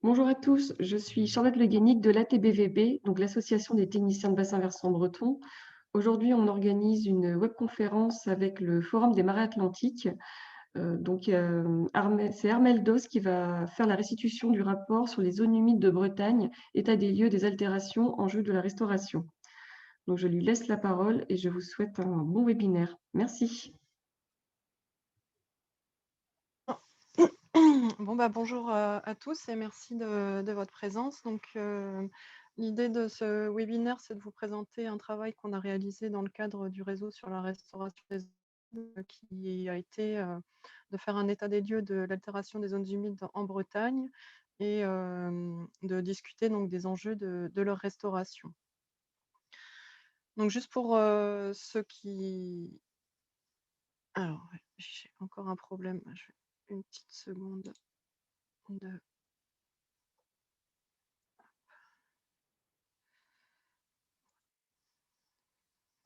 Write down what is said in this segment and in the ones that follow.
Bonjour à tous, je suis Charlotte Le Guénic de l'ATBVB, donc l'Association des techniciens de bassin versant breton. Aujourd'hui, on organise une webconférence avec le Forum des marais atlantiques. C'est Armel Dos qui va faire la restitution du rapport sur les zones humides de Bretagne, état des lieux des altérations, enjeux de la restauration. Donc, je lui laisse la parole et je vous souhaite un bon webinaire. Merci. Bonjour à tous et merci de votre présence. L'idée de ce webinaire, c'est de vous présenter un travail qu'on a réalisé dans le cadre du réseau sur la restauration des zones, qui a été de faire un état des lieux de l'altération des zones humides en Bretagne et de discuter donc des enjeux de leur restauration. Donc juste pour ceux qui... Alors, ouais, j'ai encore un problème. Une petite seconde de...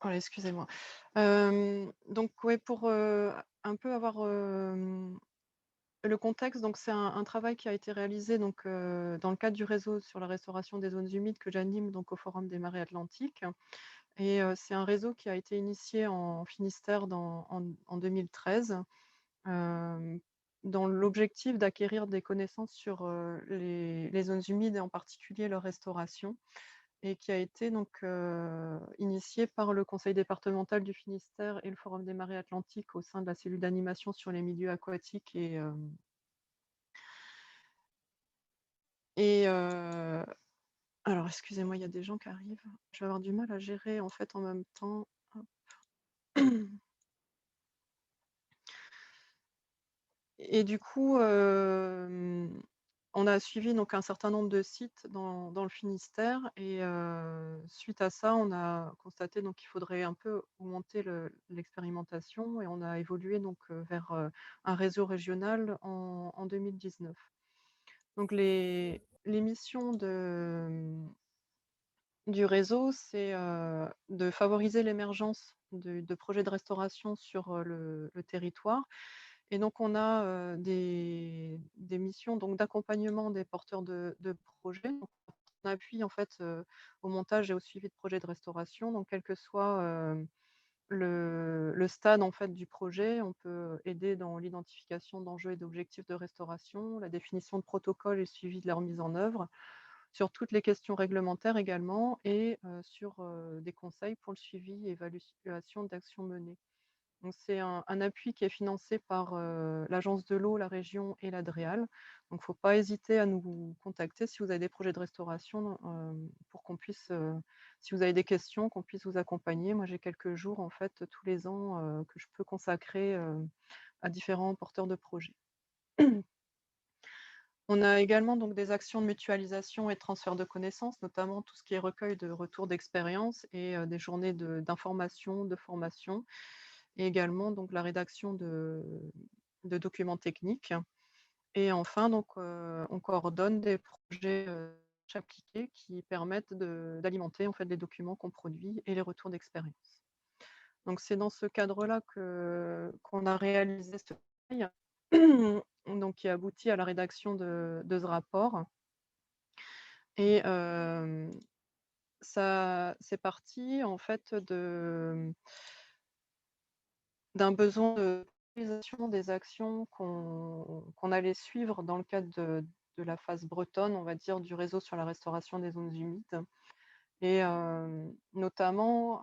Voilà, excusez-moi. Pour un peu avoir le contexte, donc c'est un travail qui a été réalisé dans le cadre du réseau sur la restauration des zones humides que j'anime donc au Forum des marais atlantiques. Et c'est un réseau qui a été initié en Finistère en 2013, dans l'objectif d'acquérir des connaissances sur les zones humides et en particulier leur restauration, et qui a été initié par le conseil départemental du Finistère et le Forum des marais atlantiques au sein de la cellule d'animation sur les milieux aquatiques alors excusez-moi, il y a des gens qui arrivent. Je vais avoir du mal à gérer en fait en même temps. Hop. Et du coup, on a suivi donc un certain nombre de sites dans le Finistère et suite à ça, on a constaté qu'il faudrait un peu augmenter l'expérimentation et on a évolué vers un réseau régional en 2019. Donc les missions du réseau, c'est de favoriser l'émergence de projets de restauration sur le territoire. Et donc, on a des missions d'accompagnement des porteurs de projets. Donc, on appuie en fait au montage et au suivi de projets de restauration. Donc, quel que soit le stade en fait du projet, on peut aider dans l'identification d'enjeux et d'objectifs de restauration, la définition de protocoles et le suivi de leur mise en œuvre, sur toutes les questions réglementaires également, et sur des conseils pour le suivi et évaluation d'actions menées. Donc, c'est un appui qui est financé par l'Agence de l'eau, la région et la DREAL. Donc, il ne faut pas hésiter à nous contacter si vous avez des projets de restauration pour qu'on puisse, si vous avez des questions, qu'on puisse vous accompagner. Moi, j'ai quelques jours, en fait, tous les ans que je peux consacrer à différents porteurs de projets. On a également donc des actions de mutualisation et de transfert de connaissances, notamment tout ce qui est recueil de retours d'expérience et des journées d'information, de formation, et également donc la rédaction de documents techniques. Et enfin, on coordonne des projets appliqués qui permettent d'alimenter en fait les documents qu'on produit et les retours d'expérience. Donc c'est dans ce cadre-là qu'on a réalisé ce travail, donc qui aboutit à la rédaction de ce rapport. Et ça, c'est parti en fait d'un besoin de réalisation des actions qu'on allait suivre dans le cadre de la phase bretonne, on va dire, du réseau sur la restauration des zones humides. Et notamment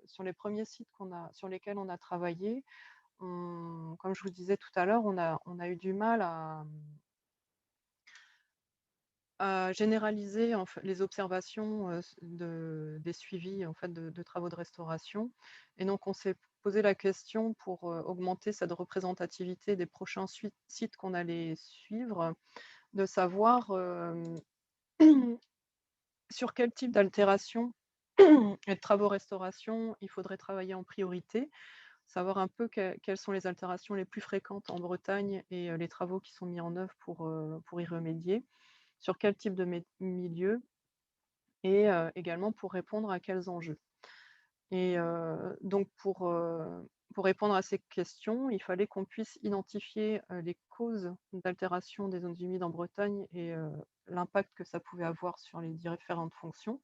sur les premiers sites sur lesquels on a travaillé, comme je vous disais tout à l'heure, on a eu du mal à généraliser en fait, les observations des suivis en fait, de travaux de restauration. Et donc, on s'est posé la question pour augmenter cette représentativité des prochains sites qu'on allait suivre, de savoir sur quel type d'altération et de travaux restauration il faudrait travailler en priorité, savoir un peu quelles sont les altérations les plus fréquentes en Bretagne et les travaux qui sont mis en œuvre pour y remédier, sur quel type de milieu, et également pour répondre à quels enjeux. Et donc pour répondre à ces questions, il fallait qu'on puisse identifier les causes d'altération des zones humides en Bretagne et l'impact que ça pouvait avoir sur les différentes fonctions.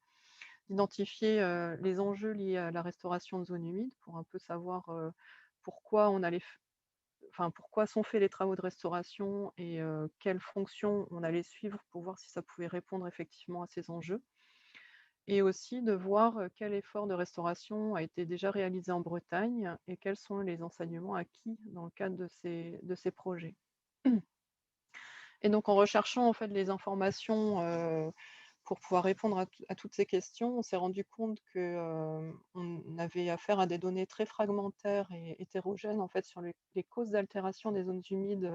Identifier les enjeux liés à la restauration de zones humides pour un peu savoir pourquoi on allait, pourquoi sont faits les travaux de restauration et quelles fonctions on allait suivre pour voir si ça pouvait répondre effectivement à ces enjeux. Et aussi de voir quel effort de restauration a été déjà réalisé en Bretagne et quels sont les enseignements acquis dans le cadre de ces projets. Et donc en recherchant en fait les informations pour pouvoir répondre à toutes ces questions, on s'est rendu compte que on avait affaire à des données très fragmentaires et hétérogènes en fait sur les causes d'altération des zones humides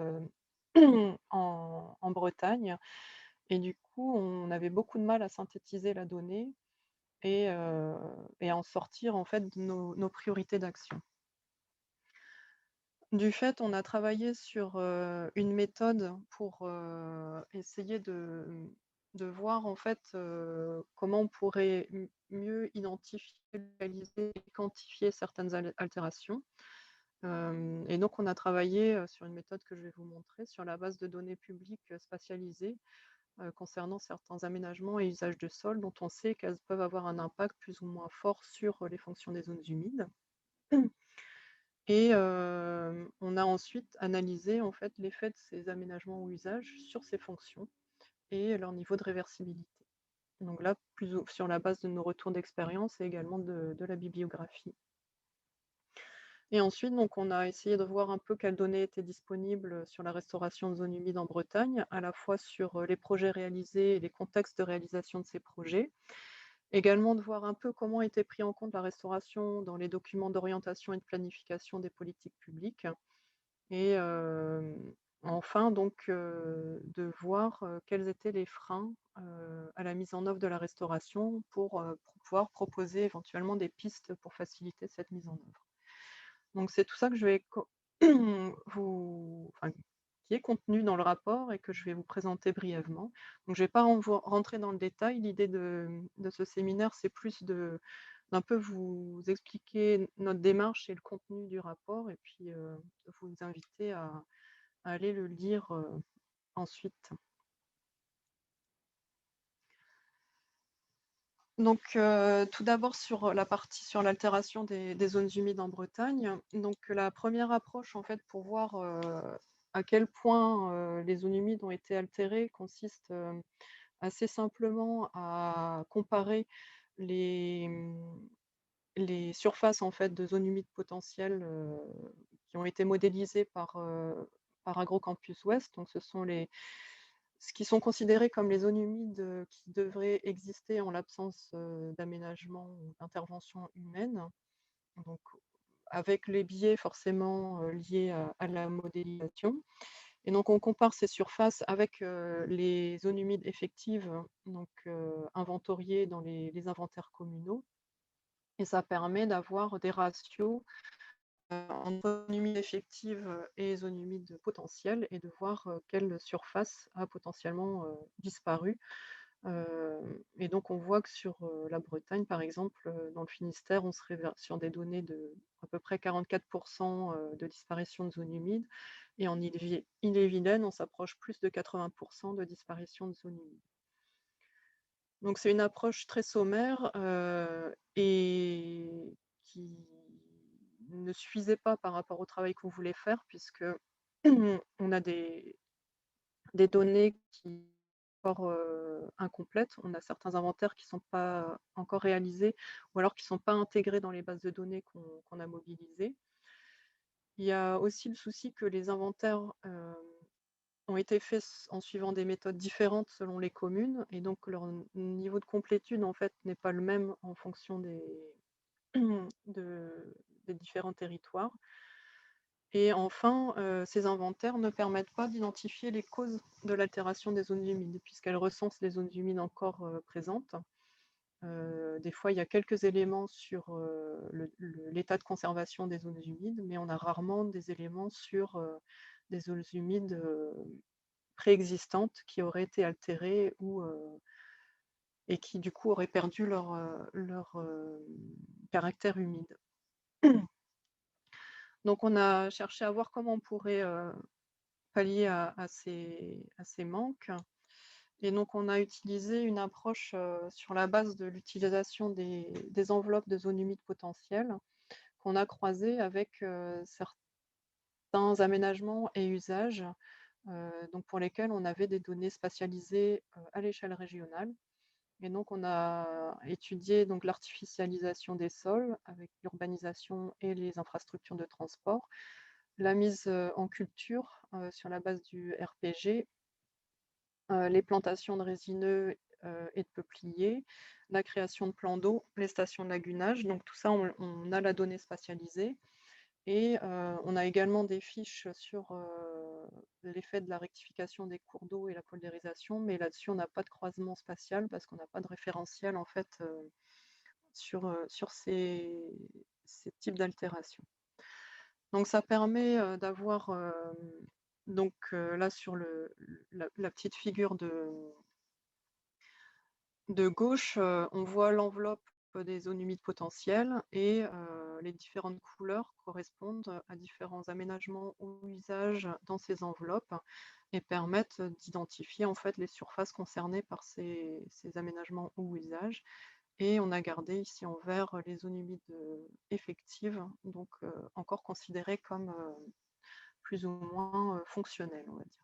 en Bretagne. Et du coup, on avait beaucoup de mal à synthétiser la donnée et à en sortir en fait nos priorités d'action. Du fait, on a travaillé sur une méthode pour essayer de voir en fait comment on pourrait mieux identifier, localiser et quantifier certaines altérations. Et donc, on a travaillé sur une méthode que je vais vous montrer sur la base de données publiques spatialisées concernant certains aménagements et usages de sol dont on sait qu'elles peuvent avoir un impact plus ou moins fort sur les fonctions des zones humides. Et on a ensuite analysé en fait l'effet de ces aménagements ou usages sur ces fonctions et leur niveau de réversibilité. Donc là, sur la base de nos retours d'expérience et également de la bibliographie. Et ensuite, donc, on a essayé de voir un peu quelles données étaient disponibles sur la restauration de zones humides en Bretagne, à la fois sur les projets réalisés et les contextes de réalisation de ces projets. Également de voir un peu comment était pris en compte la restauration dans les documents d'orientation et de planification des politiques publiques. Et enfin, donc, de voir quels étaient les freins à la mise en œuvre de la restauration pour pouvoir proposer éventuellement des pistes pour faciliter cette mise en œuvre. Donc c'est tout ça que je vais qui est contenu dans le rapport et que je vais vous présenter brièvement. Donc je ne vais pas rentrer dans le détail. L'idée de ce séminaire, c'est plus d'un peu vous expliquer notre démarche et le contenu du rapport et puis vous inviter à aller le lire ensuite. Donc, tout d'abord sur la partie sur l'altération des zones humides en Bretagne. Donc, la première approche, en fait, pour voir à quel point les zones humides ont été altérées, consiste assez simplement à comparer les, les surfaces en fait, de zones humides potentielles qui ont été modélisées par AgroCampus Ouest. Donc, ce qui sont considérées comme les zones humides qui devraient exister en l'absence d'aménagement ou d'intervention humaine, donc avec les biais forcément liés à la modélisation. Et donc on compare ces surfaces avec les zones humides effectives, donc inventoriées dans les inventaires communaux. Et ça permet d'avoir des ratios entre zones humides effectives et zones humides potentielles et de voir quelle surface a potentiellement disparu. Et donc on voit que sur la Bretagne, par exemple, dans le Finistère, on serait sur des données de à peu près 44% de disparition de zones humides. Et en Ille-et-Vilaine, on s'approche plus de 80% de disparition de zones humides. Donc c'est une approche très sommaire et qui ne suffisait pas par rapport au travail qu'on voulait faire, puisque on a des données qui sont encore incomplètes. On a certains inventaires qui ne sont pas encore réalisés ou alors qui ne sont pas intégrés dans les bases de données qu'on a mobilisées. Il y a aussi le souci que les inventaires ont été faits en suivant des méthodes différentes selon les communes, et donc leur niveau de complétude en fait n'est pas le même en fonction des différents territoires. Et enfin, ces inventaires ne permettent pas d'identifier les causes de l'altération des zones humides, puisqu'elles recensent les zones humides encore présentes. Des fois, il y a quelques éléments sur l'état de conservation des zones humides, mais on a rarement des éléments sur des zones humides préexistantes qui auraient été altérées et qui du coup auraient perdu leur caractère humide. Donc on a cherché à voir comment on pourrait pallier à ces manques. Et donc on a utilisé une approche sur la base de l'utilisation des enveloppes de zones humides potentielles qu'on a croisées avec certains aménagements et usages donc pour lesquels on avait des données spatialisées à l'échelle régionale. Et donc on a étudié donc l'artificialisation des sols avec l'urbanisation et les infrastructures de transport, la mise en culture sur la base du RPG, les plantations de résineux et de peupliers, la création de plans d'eau, les stations de lagunage. Donc tout ça, on a la donnée spatialisée. Et on a également des fiches sur l'effet de la rectification des cours d'eau et la poldérisation, mais là-dessus, on n'a pas de croisement spatial parce qu'on n'a pas de référentiel en fait sur ces types d'altérations. Donc ça permet d'avoir, donc là sur la petite figure de gauche, on voit l'enveloppe des zones humides potentielles et les différentes couleurs correspondent à différents aménagements ou usages dans ces enveloppes et permettent d'identifier en fait les surfaces concernées par ces aménagements ou usages. Et on a gardé ici en vert les zones humides effectives, donc encore considérées comme plus ou moins fonctionnelles, on va dire.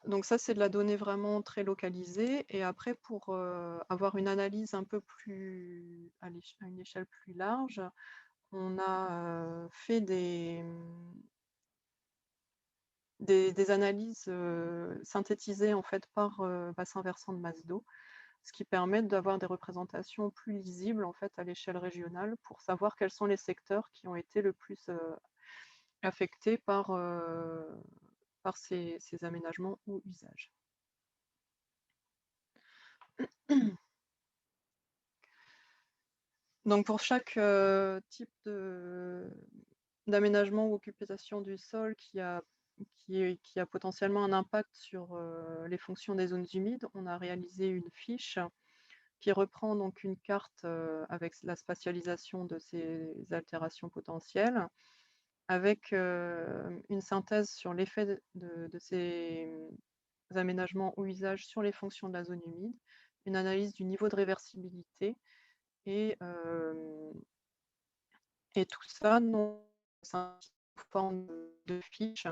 Donc ça, c'est de la donnée vraiment très localisée. Et après, pour avoir une analyse un peu plus à une échelle plus large, on a fait des analyses synthétisées en fait par bassin versant de masse d'eau, ce qui permet d'avoir des représentations plus lisibles en fait à l'échelle régionale pour savoir quels sont les secteurs qui ont été le plus affectés par ces aménagements ou usages. Donc pour chaque type d'aménagement ou occupation du sol qui a potentiellement un impact sur les fonctions des zones humides, on a réalisé une fiche qui reprend donc une carte avec la spatialisation de ces altérations potentielles, avec une synthèse sur l'effet de ces aménagements ou usages sur les fonctions de la zone humide, une analyse du niveau de réversibilité et tout ça, c'est sous forme de fiches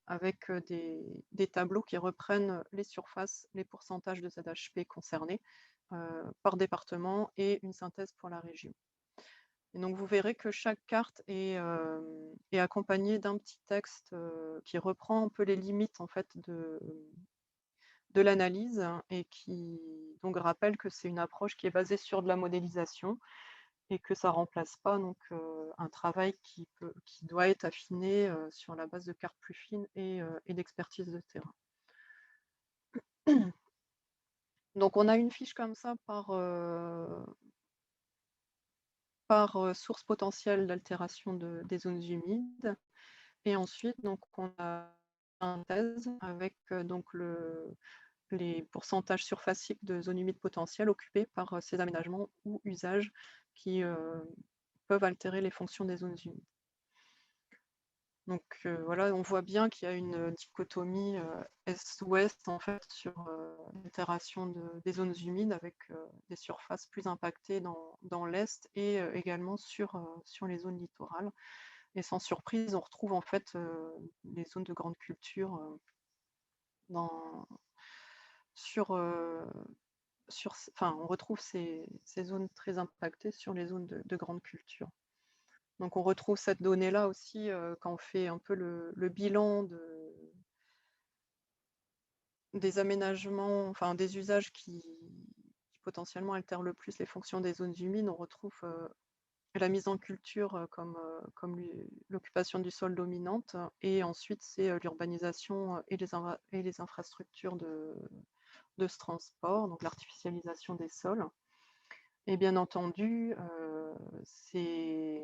avec des tableaux qui reprennent les surfaces, les pourcentages de ZHP concernés par département et une synthèse pour la région. Et donc vous verrez que chaque carte est accompagnée d'un petit texte qui reprend un peu les limites en fait de l'analyse et qui donc rappelle que c'est une approche qui est basée sur de la modélisation et que ça remplace pas donc un travail qui doit être affiné sur la base de cartes plus fines et d'expertise de terrain. Donc on a une fiche comme ça par source potentielle d'altération des zones humides. Et ensuite, donc, on a une synthèse avec donc les pourcentages surfaciques de zones humides potentielles occupées par ces aménagements ou usages qui peuvent altérer les fonctions des zones humides. Donc voilà, on voit bien qu'il y a une dichotomie est-ouest en fait sur l'altération des zones humides avec des surfaces plus impactées dans l'est et également sur les zones littorales. Et sans surprise, on retrouve en fait les zones de grande culture on retrouve ces zones très impactées sur les zones de grande culture. Donc on retrouve cette donnée-là aussi quand on fait un peu le bilan des aménagements, enfin des usages qui potentiellement altèrent le plus les fonctions des zones humides. On retrouve la mise en culture comme l'occupation du sol dominante, et ensuite c'est l'urbanisation et les infrastructures de ce transport, donc l'artificialisation des sols. Et bien entendu, ces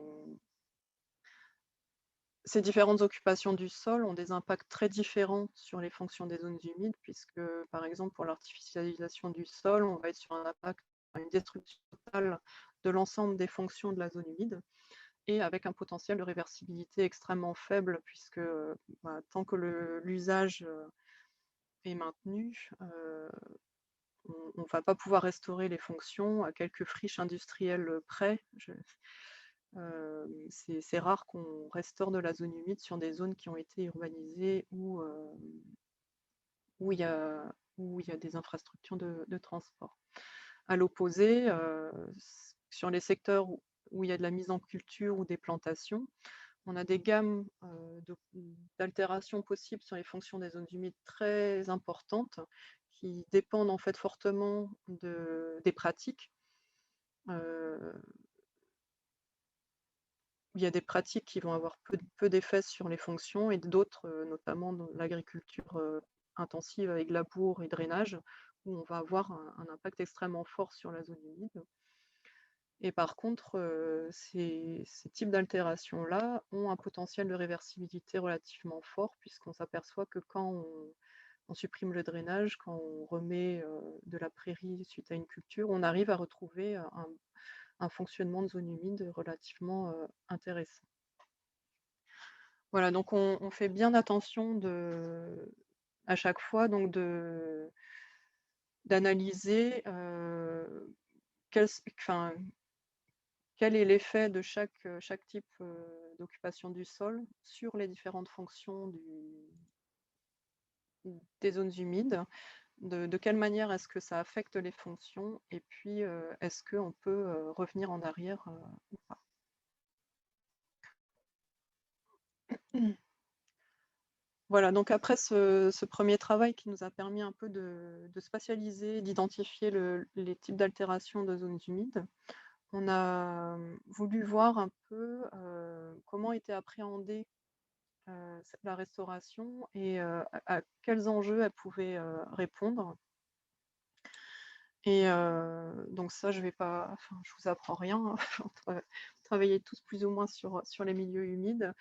différentes occupations du sol ont des impacts très différents sur les fonctions des zones humides, puisque par exemple pour l'artificialisation du sol, on va être sur un impact une destruction totale de l'ensemble des fonctions de la zone humide et avec un potentiel de réversibilité extrêmement faible puisque tant que l'usage est maintenu, on ne va pas pouvoir restaurer les fonctions à quelques friches industrielles près. C'est rare qu'on restaure de la zone humide sur des zones qui ont été urbanisées ou où il y a des infrastructures de transport. À l'opposé, sur les secteurs où il y a de la mise en culture ou des plantations, on a des gammes d'altérations possibles sur les fonctions des zones humides très importantes qui dépendent en fait fortement des pratiques. Il y a des pratiques qui vont avoir peu d'effets sur les fonctions et d'autres, notamment dans l'agriculture intensive avec labour et drainage, où on va avoir un impact extrêmement fort sur la zone humide. Et par contre, ces types d'altérations-là ont un potentiel de réversibilité relativement fort, puisqu'on s'aperçoit que quand on supprime le drainage, quand on remet de la prairie suite à une culture, on arrive à retrouver un fonctionnement de zone humide relativement intéressant. Voilà, donc on fait bien attention à chaque fois d'analyser quel est l'effet de chaque type d'occupation du sol sur les différentes fonctions des zones humides, de quelle manière est-ce que ça affecte les fonctions, et puis est-ce qu'on peut revenir en arrière ou pas. Voilà, donc après ce premier travail qui nous a permis un peu de spatialiser, d'identifier les types d'altérations de zones humides, on a voulu voir un peu comment était appréhendée la restauration et à quels enjeux elle pouvait répondre. Et donc ça, je vous apprends rien, hein. On travaillait tous plus ou moins sur les milieux humides.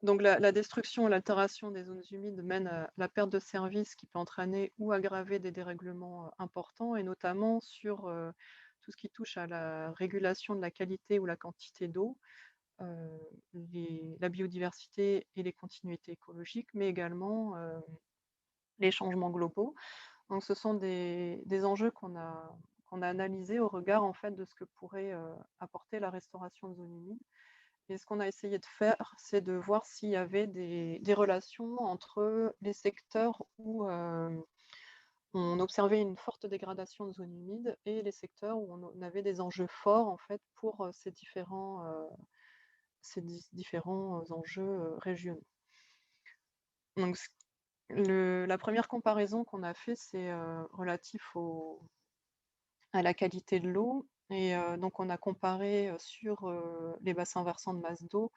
Donc la destruction et l'altération des zones humides mène à la perte de services qui peut entraîner ou aggraver des dérèglements importants, et notamment sur tout ce qui touche à la régulation de la qualité ou la quantité d'eau, la biodiversité et les continuités écologiques, mais également les changements globaux. Donc ce sont des enjeux qu'on a analysés au regard en fait de ce que pourrait apporter la restauration de zones humides. Et ce qu'on a essayé de faire, c'est de voir s'il y avait des relations entre les secteurs où on observait une forte dégradation de zones humides et les secteurs où on avait des enjeux forts en fait pour ces différents enjeux régionaux. Donc, la première comparaison qu'on a fait, c'est relatif à la qualité de l'eau. Et donc, on a comparé sur les bassins versants de masse d'eau.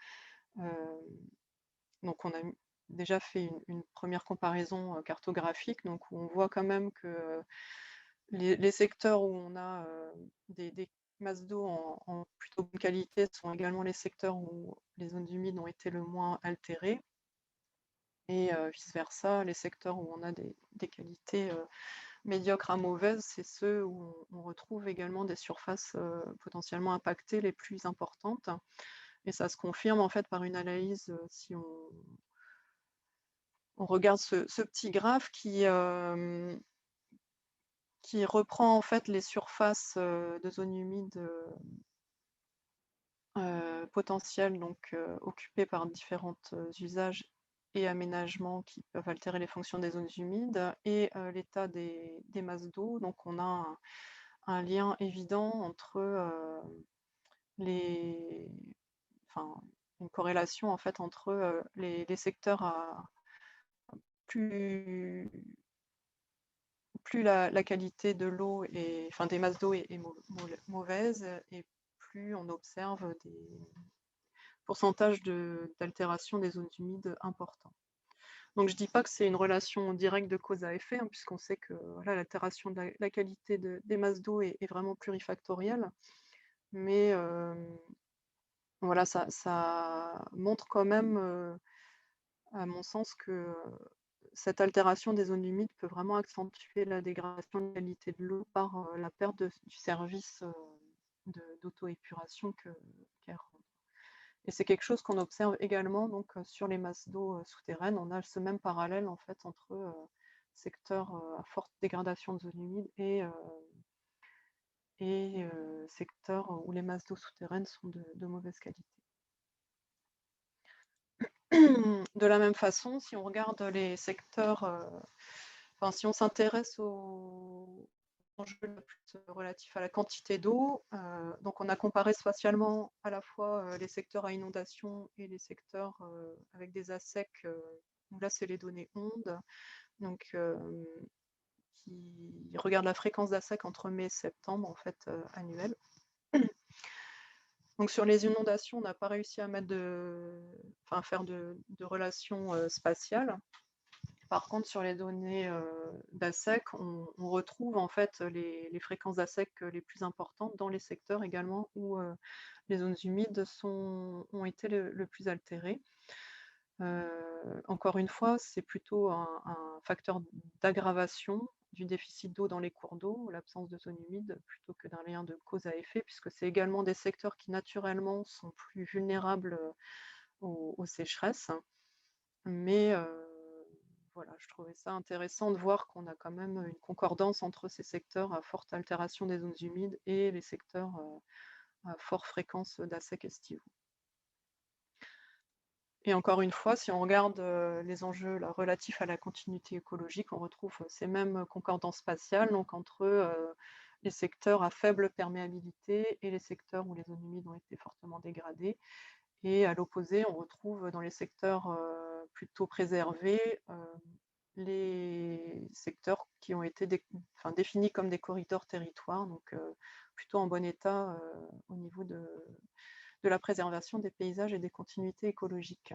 Donc, on a déjà fait une première comparaison cartographique, donc où on voit quand même que les secteurs où on a des masses d'eau en plutôt bonne qualité sont également les secteurs où les zones humides ont été le moins altérées. Et vice-versa, les secteurs où on a des qualités médiocres à mauvaises, c'est ceux où on retrouve également des surfaces potentiellement impactées les plus importantes. Et ça se confirme en fait par une analyse, si on regarde ce petit graphe qui reprend en fait les surfaces de zones humides potentielles, donc occupées par différents usages et aménagements qui peuvent altérer les fonctions des zones humides, et l'état des masses d'eau. Donc on a un lien évident entre une corrélation en fait entre les secteurs plus la qualité de l'eau des masses d'eau est mauvaise, et plus on observe des pourcentages d'altération des zones humides importants. Donc je ne dis pas que c'est une relation directe de cause à effet, hein, puisqu'on sait que voilà, l'altération de la qualité des masses d'eau est vraiment plurifactorielle. Mais voilà, ça montre quand même, à mon sens, que cette altération des zones humides peut vraiment accentuer la dégradation de la qualité de l'eau par la perte du service d'auto-épuration qu'elle rend. Et c'est quelque chose qu'on observe également donc, sur les masses d'eau souterraines. On a ce même parallèle en fait entre secteurs à forte dégradation de zones humides et secteurs où les masses d'eau souterraines sont de mauvaise qualité. De la même façon, si on regarde les secteurs, enfin, si on s'intéresse aux enjeux le plus relatifs à la quantité d'eau, donc on a comparé spatialement à la fois les secteurs à inondation et les secteurs avec des ASEC, où là c'est les données ondes, donc qui regardent la fréquence d'ASEC entre mai et septembre en fait annuelle. Donc sur les inondations, on n'a pas réussi à faire de relations spatiales. Par contre, sur les données d'ASEC, on retrouve en fait les fréquences d'ASEC les plus importantes dans les secteurs également où les zones humides ont été le plus altérées. Encore une fois, c'est plutôt un facteur d'aggravation du déficit d'eau dans les cours d'eau, l'absence de zones humides, plutôt que d'un lien de cause à effet, puisque c'est également des secteurs qui naturellement sont plus vulnérables aux sécheresses. Mais voilà, je trouvais ça intéressant de voir qu'on a quand même une concordance entre ces secteurs à forte altération des zones humides et les secteurs à forte fréquence d'ASEC estivaux. Et encore une fois, si on regarde les enjeux là, relatifs à la continuité écologique, on retrouve ces mêmes concordances spatiales donc, entre les secteurs à faible perméabilité et les secteurs où les zones humides ont été fortement dégradées. Et à l'opposé, on retrouve dans les secteurs plutôt préservés les secteurs qui ont été définis comme des corridors territoires, donc plutôt en bon état au niveau de la préservation des paysages et des continuités écologiques.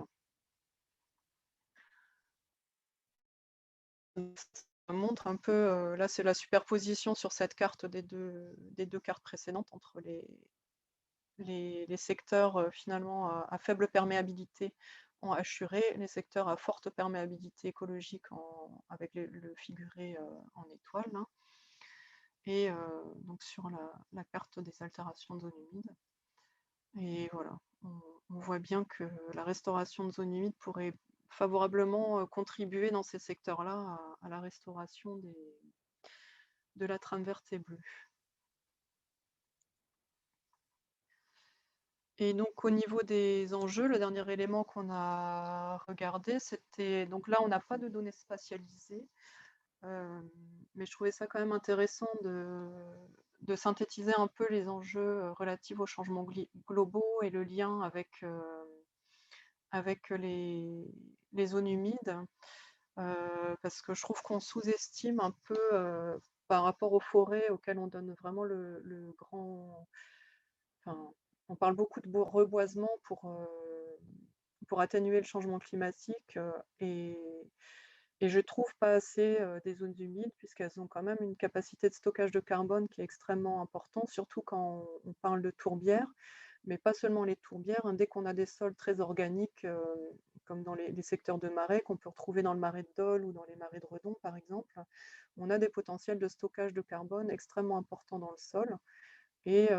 Ça montre un peu, là c'est la superposition sur cette carte des deux cartes précédentes entre les secteurs finalement à faible perméabilité en hachuré, les secteurs à forte perméabilité écologique avec le figuré en étoile, hein. Et donc sur la carte des altérations de zones humides. Et voilà, on voit bien que la restauration de zones humides pourrait favorablement contribuer dans ces secteurs-là à la restauration de la trame verte et bleue. Et donc au niveau des enjeux, le dernier élément qu'on a regardé, c'était, donc là on n'a pas de données spatialisées, mais je trouvais ça quand même intéressant de synthétiser un peu les enjeux relatifs aux changements globaux et le lien avec les zones humides, parce que je trouve qu'on sous-estime un peu par rapport aux forêts auxquelles on donne vraiment le grand... Enfin, on parle beaucoup de reboisement pour atténuer le changement climatique et je trouve pas assez des zones humides puisqu'elles ont quand même une capacité de stockage de carbone qui est extrêmement importante, surtout quand on parle de tourbières, mais pas seulement les tourbières, hein. Dès qu'on a des sols très organiques, comme dans les secteurs de marais, qu'on peut retrouver dans le marais de Dole ou dans les marais de Redon par exemple, on a des potentiels de stockage de carbone extrêmement importants dans le sol. Et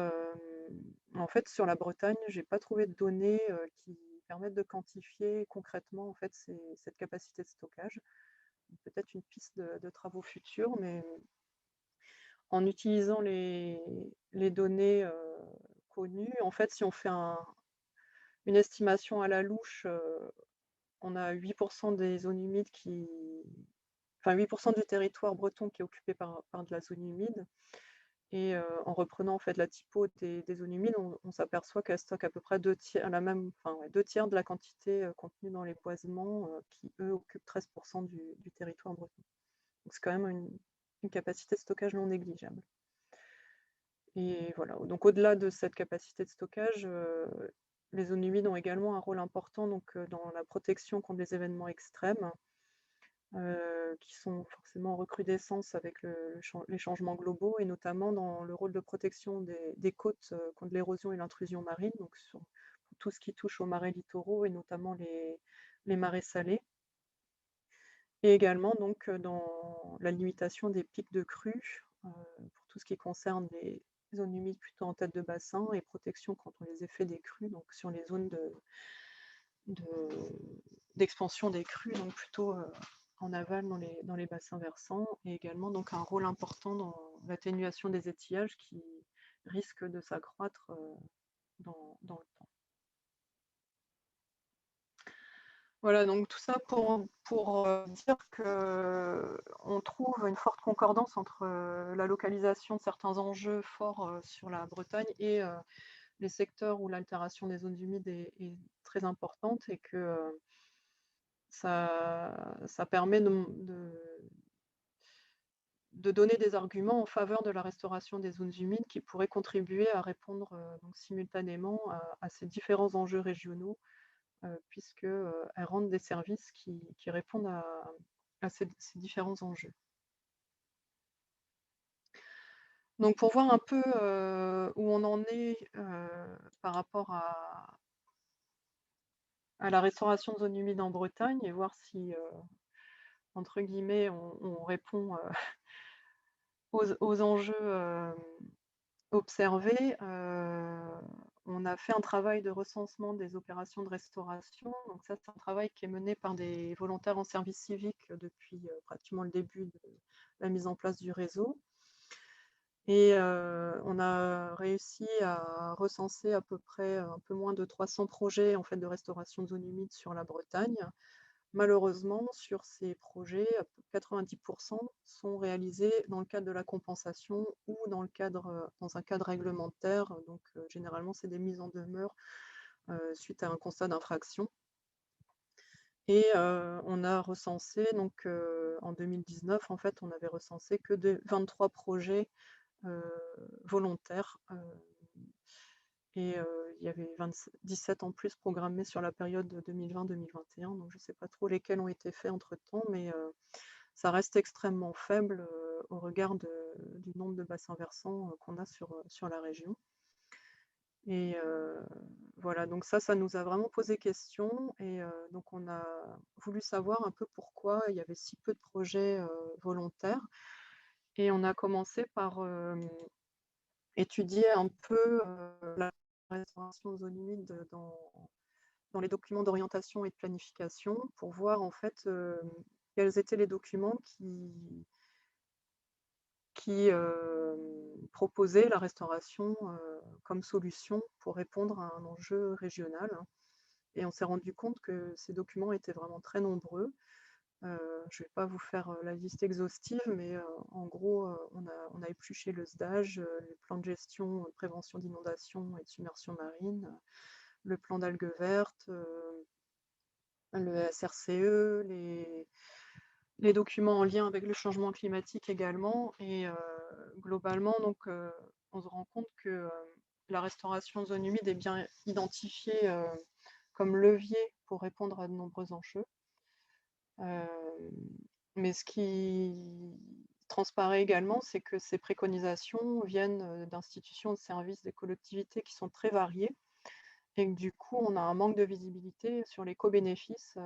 en fait, sur la Bretagne, j'ai pas trouvé de données qui permettent de quantifier concrètement en fait, cette capacité de stockage. Peut-être une piste de travaux futurs, mais en utilisant les données connues, en fait, si on fait une estimation à la louche, on a 8% des zones humides enfin 8% du territoire breton qui est occupé par de la zone humide. Et en reprenant en fait la typo des zones humides, on s'aperçoit qu'elles stockent à peu près 2/3, 2/3 de la quantité contenue dans les boisements qui, eux, occupent 13% du territoire breton. Donc c'est quand même une capacité de stockage non négligeable. Et voilà, donc au-delà de cette capacité de stockage, les zones humides ont également un rôle important donc, dans la protection contre les événements extrêmes, qui sont forcément en recrudescence avec les changements globaux et notamment dans le rôle de protection des côtes contre l'érosion et l'intrusion marine, donc sur tout ce qui touche aux marais littoraux et notamment les marais salés. et également donc dans la limitation des pics de crue, pour tout ce qui concerne les zones humides plutôt en tête de bassin et protection contre les effets des crues, donc sur les zones de d'expansion des crues, donc plutôt, en aval dans les bassins versants et également donc un rôle important dans l'atténuation des étiages qui risquent de s'accroître, dans le temps. Voilà, donc tout ça pour dire qu'on trouve une forte concordance entre, la localisation de certains enjeux forts, sur la Bretagne et les secteurs où l'altération des zones humides est très importante et que, ça permet de donner des arguments en faveur de la restauration des zones humides qui pourraient contribuer à répondre, donc simultanément à ces différents enjeux régionaux, puisque, elles rendent des services qui répondent à ces différents enjeux. Donc pour voir un peu, où on en est, par rapport à la restauration de zones humides en Bretagne et voir si, entre guillemets, on répond, aux enjeux, observés, on a fait un travail de recensement des opérations de restauration. Donc ça, c'est un travail qui est mené par des volontaires en service civique depuis, pratiquement le début de la mise en place du réseau. Et on a réussi à recenser à peu près un peu moins de 300 projets en fait, de restauration de zones humides sur la Bretagne. Malheureusement, sur ces projets, 90 sont réalisés dans le cadre de la compensation ou dans un cadre réglementaire. Donc généralement, c'est des mises en demeure, suite à un constat d'infraction. Et on a recensé donc, en 2019, en fait, on avait recensé que de 23 projets, heu, volontaires, et il y avait 17 en plus programmés sur la période 2020-2021, donc je ne sais pas trop lesquels ont été faits entre-temps, mais ça reste extrêmement faible, au regard du nombre de bassins versants, qu'on a sur la région. Et voilà, donc ça nous a vraiment posé question et donc on a voulu savoir un peu pourquoi il y avait si peu de projets, volontaires et on a commencé par, étudier un peu, la restauration de zones humides dans les documents d'orientation et de planification pour voir en fait, quels étaient les documents qui proposaient la restauration, comme solution pour répondre à un enjeu régional, hein. Et on s'est rendu compte que ces documents étaient vraiment très nombreux. Je ne vais pas vous faire, la liste exhaustive, mais en gros, on a épluché le SDAGE, le plan de gestion, prévention d'inondation et de submersion marine, le plan d'algues vertes, le SRCE, les documents en lien avec le changement climatique également et globalement donc on se rend compte que, la restauration de zones humides est bien identifiée, comme levier pour répondre à de nombreux enjeux. Mais ce qui transparaît également, c'est que ces préconisations viennent, d'institutions de services des collectivités qui sont très variées et que du coup, on a un manque de visibilité sur les co-bénéfices,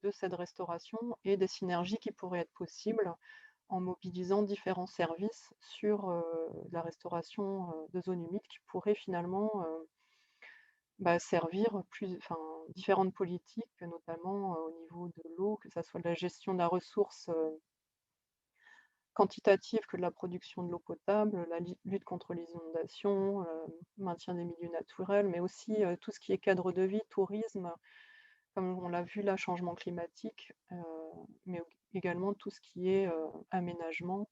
de cette restauration et des synergies qui pourraient être possibles en mobilisant différents services sur, la restauration, de zones humides qui pourraient finalement, servir différentes politiques, notamment, au niveau de l'eau, que ça soit de la gestion de la ressource, quantitative que de la production de l'eau potable, la lutte contre les inondations, maintien des milieux naturels, mais aussi, tout ce qui est cadre de vie, tourisme, comme on l'a vu là, changement climatique, mais également tout ce qui est, aménagement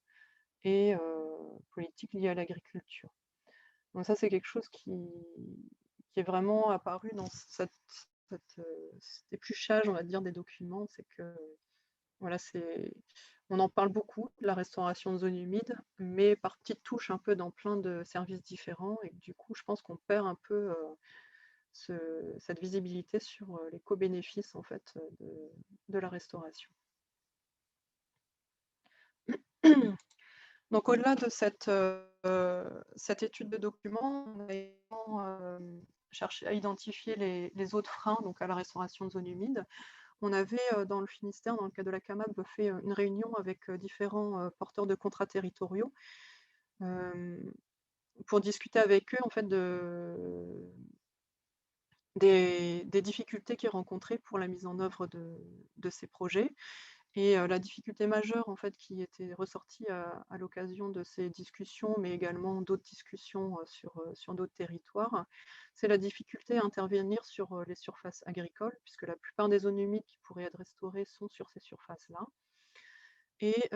et politique liée à l'agriculture. Donc ça, c'est quelque chose qui est vraiment apparu dans cet épluchage, on va dire, des documents. C'est que, voilà, on en parle beaucoup, de la restauration de zones humides, mais par petites touches un peu dans plein de services différents et que du coup, je pense qu'on perd un peu, cette visibilité sur, les co-bénéfices, en fait, de la restauration. Donc au-delà de cette étude de documents, on a également cherché à identifier les autres freins donc à la restauration de zones humides. on avait dans le Finistère, dans le cadre de la CAMAB, fait une réunion avec différents porteurs de contrats territoriaux euh, pour discuter avec eux en fait des difficultés qu'ils rencontraient pour la mise en œuvre de ces projets. Et la difficulté majeure en fait qui était ressortie à l'occasion de ces discussions, mais également d'autres discussions sur d'autres territoires, c'est la difficulté à intervenir sur les surfaces agricoles, puisque la plupart des zones humides qui pourraient être restaurées sont sur ces surfaces-là. Et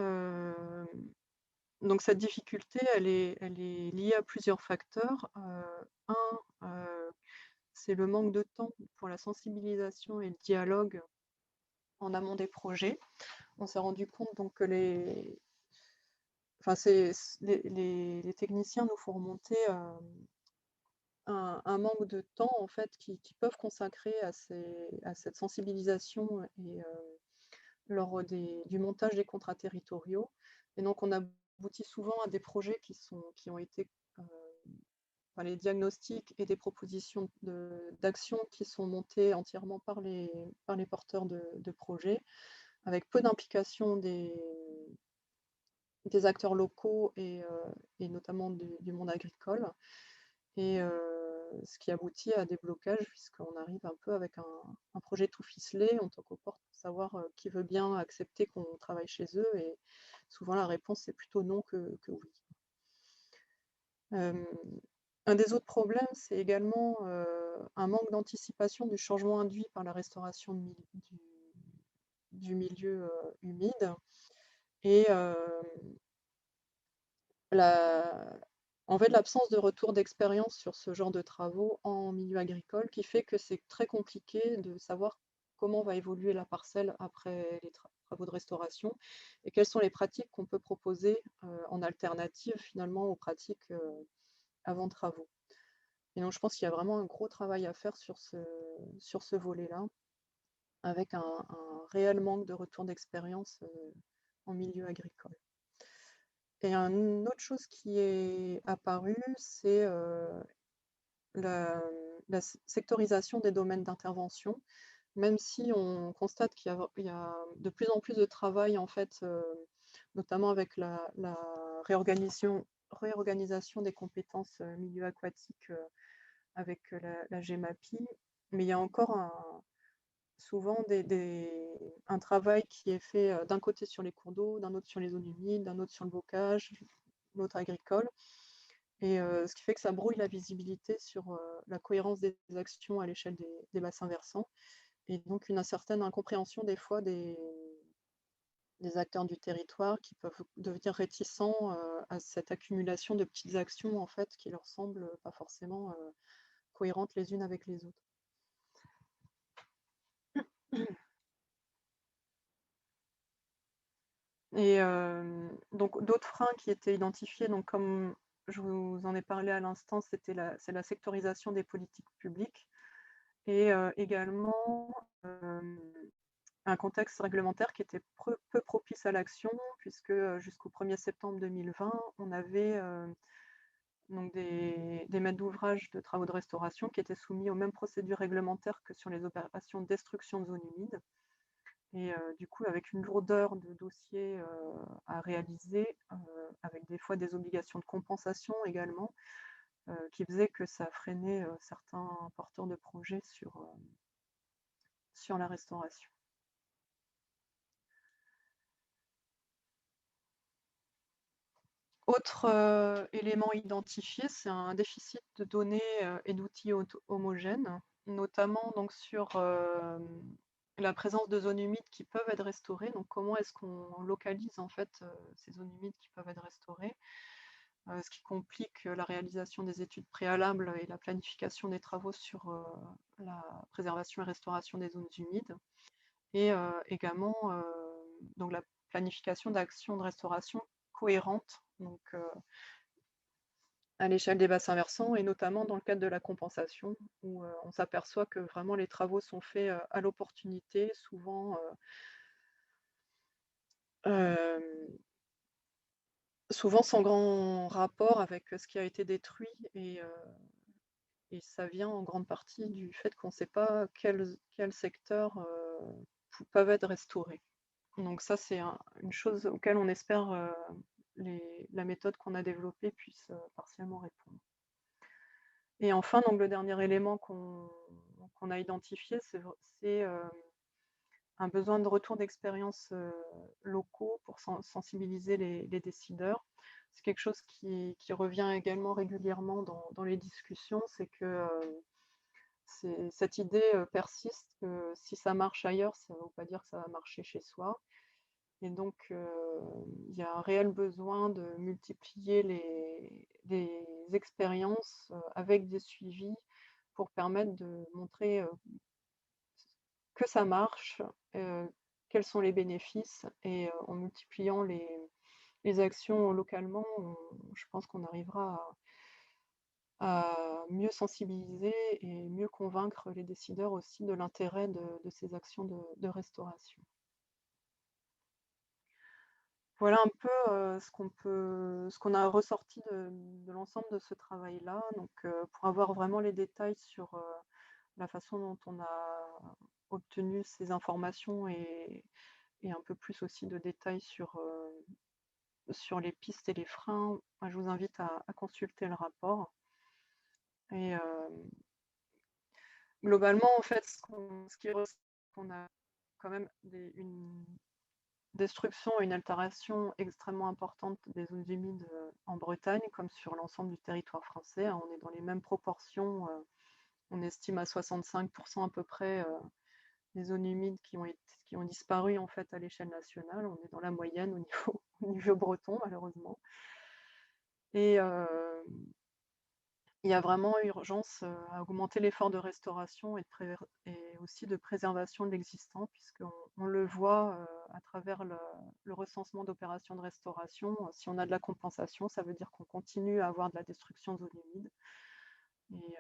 donc cette difficulté, elle est liée à plusieurs facteurs. Un, c'est le manque de temps pour la sensibilisation et le dialogue en amont des projets. On s'est rendu compte donc que enfin, les techniciens nous font remonter un manque de temps en fait qui peuvent consacrer à cette sensibilisation et lors du montage des contrats territoriaux. Et donc on aboutit souvent à des projets qui ont été enfin, les diagnostics et des propositions d'action qui sont montés entièrement par les porteurs de projets, avec peu d'implication des acteurs locaux et notamment du monde agricole. Et ce qui aboutit à des blocages, puisqu'on arrive un peu avec un projet tout ficelé, on toque aux portes pour savoir qui veut bien accepter qu'on travaille chez eux. Et souvent la réponse c'est plutôt non que oui. Un des autres problèmes, c'est également un manque d'anticipation du changement induit par la restauration du milieu humide. Et en fait, l'absence de retour d'expérience sur ce genre de travaux en milieu agricole qui fait que c'est très compliqué de savoir comment va évoluer la parcelle après les travaux de restauration et quelles sont les pratiques qu'on peut proposer en alternative finalement aux pratiques avant travaux. Et donc je pense qu'il y a vraiment un gros travail à faire sur ce volet-là, avec un réel manque de retour d'expérience en milieu agricole. Et une autre chose qui est apparue, c'est la sectorisation des domaines d'intervention, même si on constate qu'il y a de plus en plus de travail, en fait, notamment avec la réorganisation des compétences milieu aquatique avec la GEMAPI, mais il y a encore souvent un travail qui est fait d'un côté sur les cours d'eau, d'un autre sur les zones humides, d'un autre sur le bocage, d'un autre agricole. Et ce qui fait que ça brouille la visibilité sur la cohérence des actions à l'échelle des bassins versants. Et donc une certaine incompréhension des fois des acteurs du territoire qui peuvent devenir réticents à cette accumulation de petites actions en fait qui leur semblent pas forcément cohérentes les unes avec les autres. Et donc d'autres freins qui étaient identifiés, donc comme je vous en ai parlé à l'instant, c'est la sectorisation des politiques publiques et également un contexte réglementaire qui était peu propice à l'action, puisque jusqu'au 1er septembre 2020, on avait donc des maîtres d'ouvrage de travaux de restauration qui étaient soumis aux mêmes procédures réglementaires que sur les opérations de destruction de zones humides. Et du coup, avec une lourdeur de dossiers à réaliser, avec des fois des obligations de compensation également, qui faisait que ça freinait certains porteurs de projets sur la restauration. Autre élément identifié, c'est un déficit de données et d'outils homogènes, notamment donc sur la présence de zones humides qui peuvent être restaurées. Donc comment est-ce qu'on localise en fait ces zones humides qui peuvent être restaurées, ce qui complique la réalisation des études préalables et la planification des travaux sur la préservation et restauration des zones humides. Et également donc la planification d'actions de restauration cohérentes, donc à l'échelle des bassins versants et notamment dans le cadre de la compensation où on s'aperçoit que vraiment les travaux sont faits à l'opportunité, souvent sans grand rapport avec ce qui a été détruit et ça vient en grande partie du fait qu'on ne sait pas quel secteur peuvent être restaurés. Donc ça, c'est une chose auquel on espère la méthode qu'on a développée puisse partiellement répondre. Et enfin, donc le dernier élément qu'on a identifié, c'est un besoin de retour d'expérience locaux pour sensibiliser les décideurs. C'est quelque chose qui revient également régulièrement dans les discussions, c'est que cette idée persiste que si ça marche ailleurs, ça ne veut pas dire que ça va marcher chez soi. Et donc, il y a un réel besoin de multiplier les expériences avec des suivis pour permettre de montrer que ça marche, quels sont les bénéfices. Et en multipliant les actions localement, je pense qu'on arrivera à mieux sensibiliser et mieux convaincre les décideurs aussi de l'intérêt de ces actions de restauration. Voilà un peu ce qu'on a ressorti de l'ensemble de ce travail-là. Donc, pour avoir vraiment les détails sur la façon dont on a obtenu ces informations et un peu plus aussi de détails sur les pistes et les freins, moi, je vous invite à consulter le rapport. Et globalement, en fait, ce qui ressort, c'est qu'on a quand même une destruction et une altération extrêmement importante des zones humides en Bretagne, comme sur l'ensemble du territoire français. On est dans les mêmes proportions. On estime à 65% à peu près des zones humides qui ont disparu en fait à l'échelle nationale. On est dans la moyenne au niveau breton, malheureusement. Et il y a vraiment urgence à augmenter l'effort de restauration et aussi de préservation de l'existant, puisqu'on le voit à travers le recensement d'opérations de restauration. Si on a de la compensation, ça veut dire qu'on continue à avoir de la destruction de zones humides. Et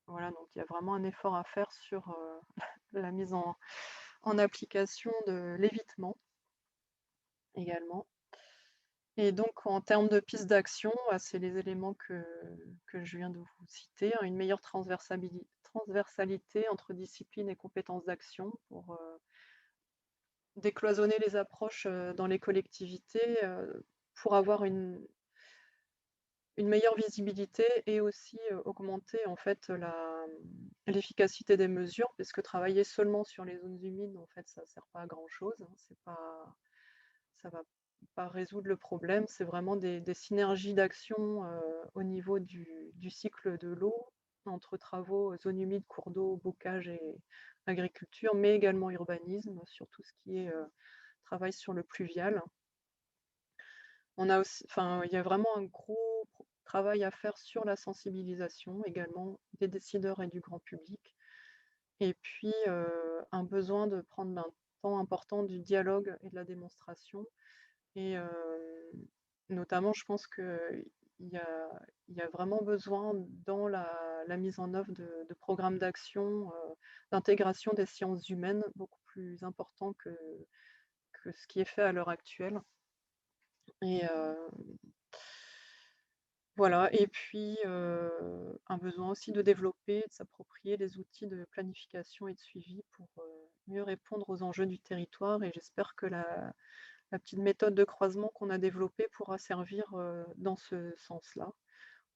voilà, donc il y a vraiment un effort à faire sur la mise en application de l'évitement également. Et donc, en termes de pistes d'action, c'est les éléments que je viens de vous citer, hein. Une meilleure transversalité entre disciplines et compétences d'action pour décloisonner les approches dans les collectivités, pour avoir une meilleure visibilité et aussi augmenter en fait l'efficacité des mesures, parce que travailler seulement sur les zones humides, en fait, ça ne sert pas à grand-chose, hein. Ça va pas résoudre le problème, c'est vraiment des synergies d'action au niveau du cycle de l'eau, entre travaux, zones humides, cours d'eau, bocage et agriculture, mais également urbanisme, sur tout ce qui est travail sur le pluvial. On a aussi, enfin, il y a vraiment un gros travail à faire sur la sensibilisation également des décideurs et du grand public. Et puis, un besoin de prendre un temps important du dialogue et de la démonstration. Et notamment, je pense qu'il y a vraiment besoin dans la mise en œuvre de programmes d'action, d'intégration des sciences humaines beaucoup plus important que ce qui est fait à l'heure actuelle. Et voilà, et puis un besoin aussi de développer, de s'approprier les outils de planification et de suivi pour mieux répondre aux enjeux du territoire. Et j'espère que la petite méthode de croisement qu'on a développée pourra servir dans ce sens-là.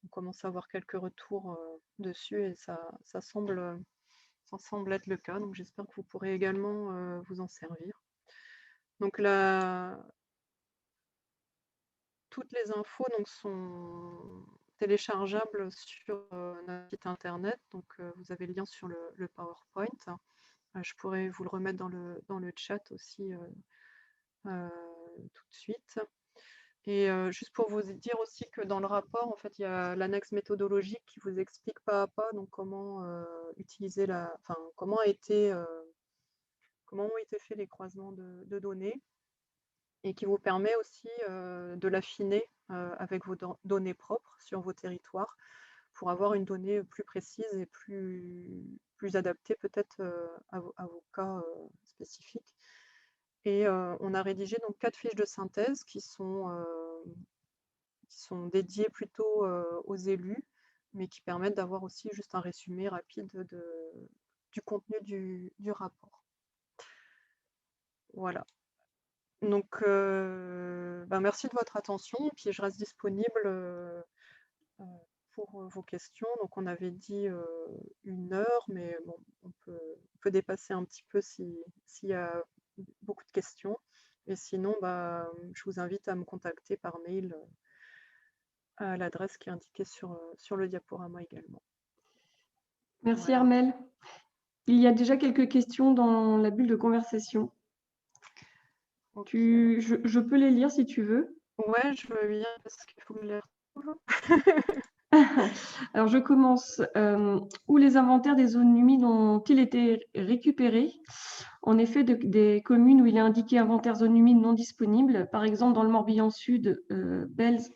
On commence à avoir quelques retours dessus et ça semble être le cas. Donc j'espère que vous pourrez également vous en servir. Donc toutes les infos donc, sont téléchargeables sur notre site internet. Donc vous avez le lien sur le PowerPoint. Je pourrais vous le remettre dans le chat aussi tout de suite. Et juste pour vous dire aussi que dans le rapport, en fait, il y a l'annexe méthodologique qui vous explique pas à pas donc comment utiliser comment ont été faits les croisements de données, et qui vous permet aussi de l'affiner avec vos données propres sur vos territoires pour avoir une donnée plus précise et plus adaptée peut-être à vos cas spécifiques. Et on a rédigé donc 4 fiches de synthèse qui sont dédiées plutôt aux élus, mais qui permettent d'avoir aussi juste un résumé rapide du contenu du rapport. Voilà. Donc, merci de votre attention, et puis je reste disponible pour vos questions. Donc, on avait dit 1 heure, mais bon, on peut dépasser un petit peu s'il y a beaucoup de questions. Et sinon, je vous invite à me contacter par mail à l'adresse qui est indiquée sur le diaporama également. Merci Voilà. Armelle. Il y a déjà quelques questions dans la bulle de conversation. Ok. Je peux les lire si tu veux. Ouais, je veux bien parce qu'il faut que je les retrouve. Alors je commence. Où les inventaires des zones humides ont-ils été récupérés? En effet, des communes où il est indiqué inventaire zone humide non disponible, par exemple dans le Morbihan Sud, Belz,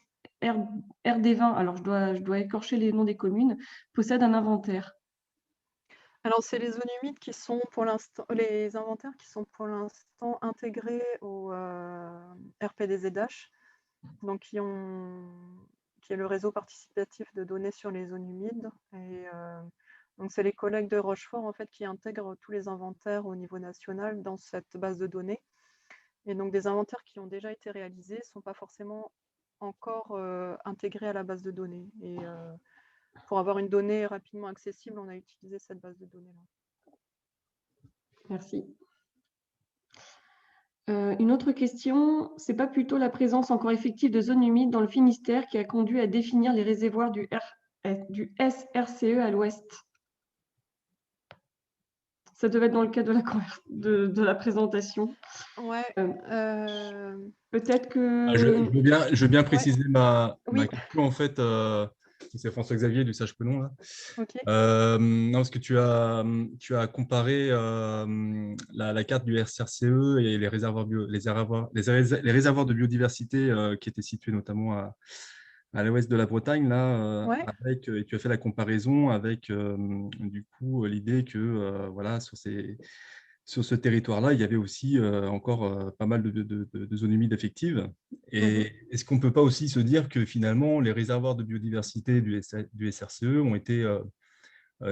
RD20, alors je dois écorcher les noms des communes, possède un inventaire. Alors, c'est les zones humides qui sont pour l'instant, les inventaires qui sont pour l'instant intégrés au RPDZH, donc qui est le réseau participatif de données sur les zones humides. Et donc, c'est les collègues de Rochefort en fait qui intègrent tous les inventaires au niveau national dans cette base de données. Et donc, des inventaires qui ont déjà été réalisés ne sont pas forcément encore intégrés à la base de données. Et pour avoir une donnée rapidement accessible, on a utilisé cette base de données-là. Merci. Une autre question, c'est pas plutôt la présence encore effective de zones humides dans le Finistère qui a conduit à définir les réservoirs du SRCE à l'ouest? Ça devait être dans le cadre de la présentation. Ouais. Peut-être Je que... veux bien Ouais. préciser ma Oui. question, en fait. C'est François-Xavier du Sage-Penon, là. Ok. Non, parce que tu as comparé la carte du SRCE et les réservoirs, les réservoirs de biodiversité qui étaient situés notamment à l'ouest de la Bretagne, là, Ouais. et tu as fait la comparaison avec du coup l'idée que voilà, sur ce territoire-là, il y avait aussi encore pas mal de zones humides effectives. Et est-ce qu'on ne peut pas aussi se dire que finalement, les réservoirs de biodiversité du SRCE ont été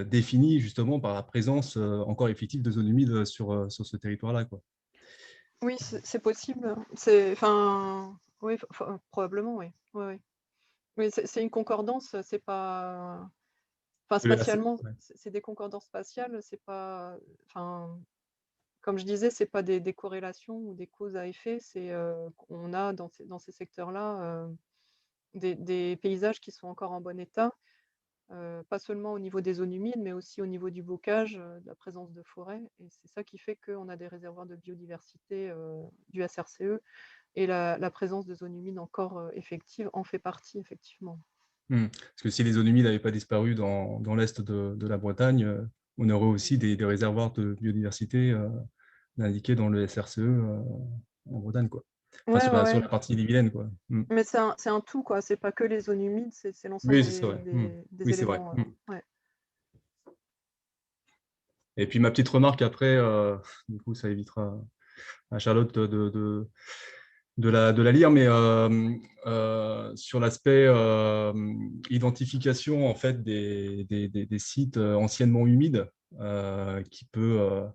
définis justement par la présence encore effective de zones humides sur ce territoire-là, quoi. Oui, c'est possible. Oui, probablement, oui. Ouais, ouais. Oui, c'est une concordance, c'est pas. Enfin, spatialement, Ouais. c'est des concordances spatiales, c'est pas. Enfin, comme je disais, c'est pas des corrélations ou des causes à effet, c'est on a dans ces secteurs-là des paysages qui sont encore en bon état. Pas seulement au niveau des zones humides, mais aussi au niveau du bocage, de la présence de forêts. Et c'est ça qui fait qu'on a des réservoirs de biodiversité du SRCE. Et la présence de zones humides encore effectives en fait partie, effectivement. Parce que si les zones humides n'avaient pas disparu dans l'est de la Bretagne, on aurait aussi des réservoirs de biodiversité indiqués dans le SRCE en Bretagne, quoi. Enfin, Ouais, ouais, sur ouais. la partie Ille-et-Vilaine, quoi. Mais c'est un tout, quoi. C'est pas que les zones humides, c'est l'ensemble Oui, c'est vrai. des Oui, c'est vrai. éléments. Ouais. Et puis ma petite remarque après, du coup, ça évitera à Charlotte de la lire, mais sur l'aspect identification en fait des sites anciennement humides, qui peut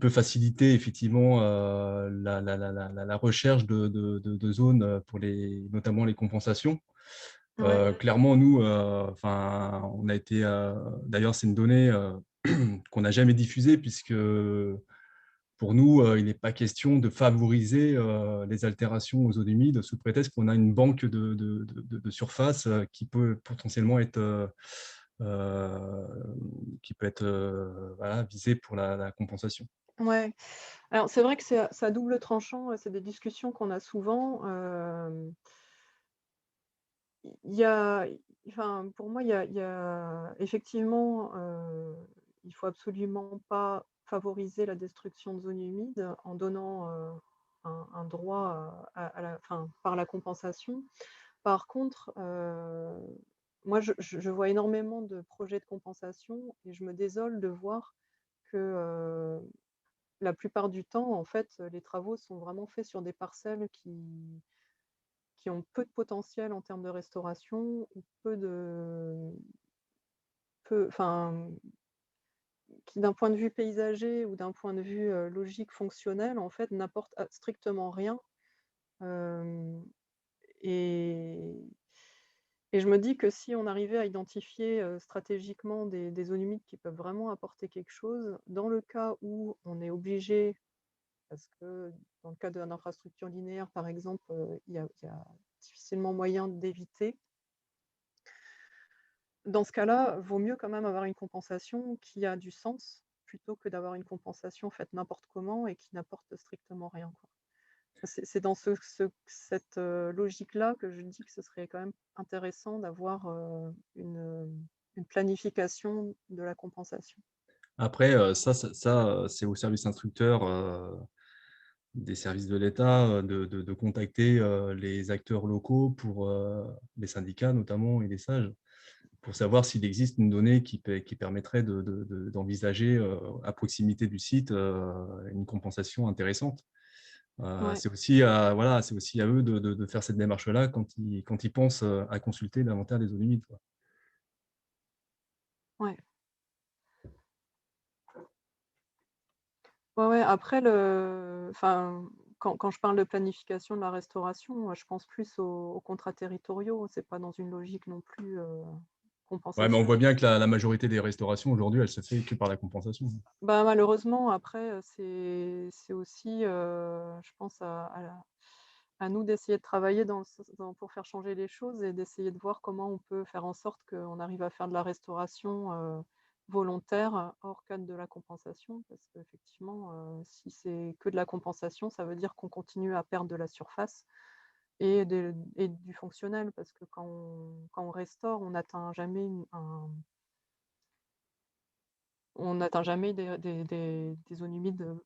faciliter effectivement la recherche de zones pour notamment les compensations. Ouais. Clairement, nous, on a été. D'ailleurs, c'est une donnée qu'on n'a jamais diffusée, puisque pour nous, il n'est pas question de favoriser les altérations aux zones humides sous prétexte qu'on a une banque de surface qui peut potentiellement être, voilà, visée pour la compensation. Ouais. Alors, c'est vrai que c'est à double tranchant, c'est des discussions qu'on a souvent. Il y a, enfin, pour moi, il y a effectivement, il faut absolument pas favoriser la destruction de zones humides en donnant un droit par la compensation. Par contre, moi, je vois énormément de projets de compensation et je me désole de voir que la plupart du temps, en fait, les travaux sont vraiment faits sur des parcelles qui ont peu de potentiel en termes de restauration ou peu, enfin, qui d'un point de vue paysager ou d'un point de vue logique fonctionnel, en fait, n'apporte strictement rien. Euh, et, et je me dis que si on arrivait à identifier stratégiquement des zones humides qui peuvent vraiment apporter quelque chose, dans le cas où on est obligé, parce que dans le cas d'une infrastructure linéaire, par exemple, il y a difficilement moyen d'éviter. Dans ce cas-là, vaut mieux quand même avoir une compensation qui a du sens, plutôt que d'avoir une compensation faite n'importe comment et qui n'apporte strictement rien, quoi. C'est dans cette logique-là que je dis que ce serait quand même intéressant d'avoir une planification de la compensation. Après, c'est au service instructeur des services de l'État de contacter les acteurs locaux, pour les syndicats notamment et les sages, pour savoir s'il existe une donnée qui permettrait d'envisager à proximité du site une compensation intéressante. Ouais. C'est aussi à eux de faire cette démarche-là quand ils pensent à consulter l'inventaire des zones humides, quoi. Ouais. Ouais, après, quand je parle de planification de la restauration, moi, je pense plus aux contrats territoriaux. C'est pas dans une logique non plus Ouais, mais on compensation. voit bien que la majorité des restaurations aujourd'hui, elle se fait que par la compensation. Bah, malheureusement, après, c'est aussi, je pense, à nous d'essayer de travailler pour faire changer les choses et d'essayer de voir comment on peut faire en sorte qu'on arrive à faire de la restauration volontaire hors cadre de la compensation. Parce qu'effectivement, si c'est que de la compensation, ça veut dire qu'on continue à perdre de la surface et du fonctionnel. Parce que quand on restaure, on n'atteint jamais des zones humides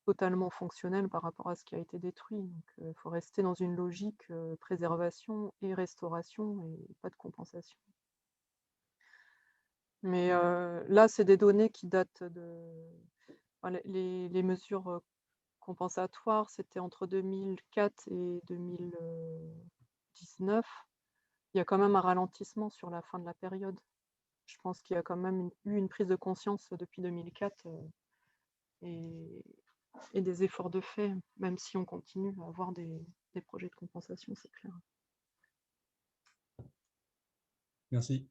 totalement fonctionnelles par rapport à ce qui a été détruit. Donc, il faut rester dans une logique préservation et restauration et pas de compensation. Mais là, c'est des données qui datent les mesures compensatoires, c'était entre 2004 et 2019. Il y a quand même un ralentissement sur la fin de la période. Je pense qu'il y a quand même eu une prise de conscience depuis 2004 et des efforts de fait, même si on continue à avoir des projets de compensation, c'est clair. Merci.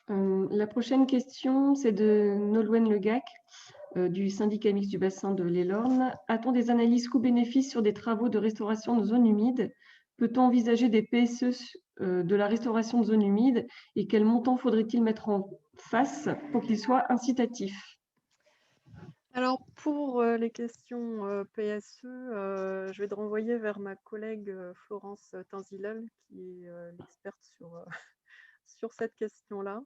La prochaine question, c'est de Nolwenn Legac, du syndicat mixte du bassin de l'Elorn. A-t-on des analyses coûts-bénéfices sur des travaux de restauration de zones humides? Peut-on envisager des PSE de la restauration de zones humides? Et quel montant faudrait-il mettre en face pour qu'il soit incitatif? Alors, pour les questions PSE, je vais te renvoyer vers ma collègue Florence Tinzilal, qui est l'experte sur cette question-là.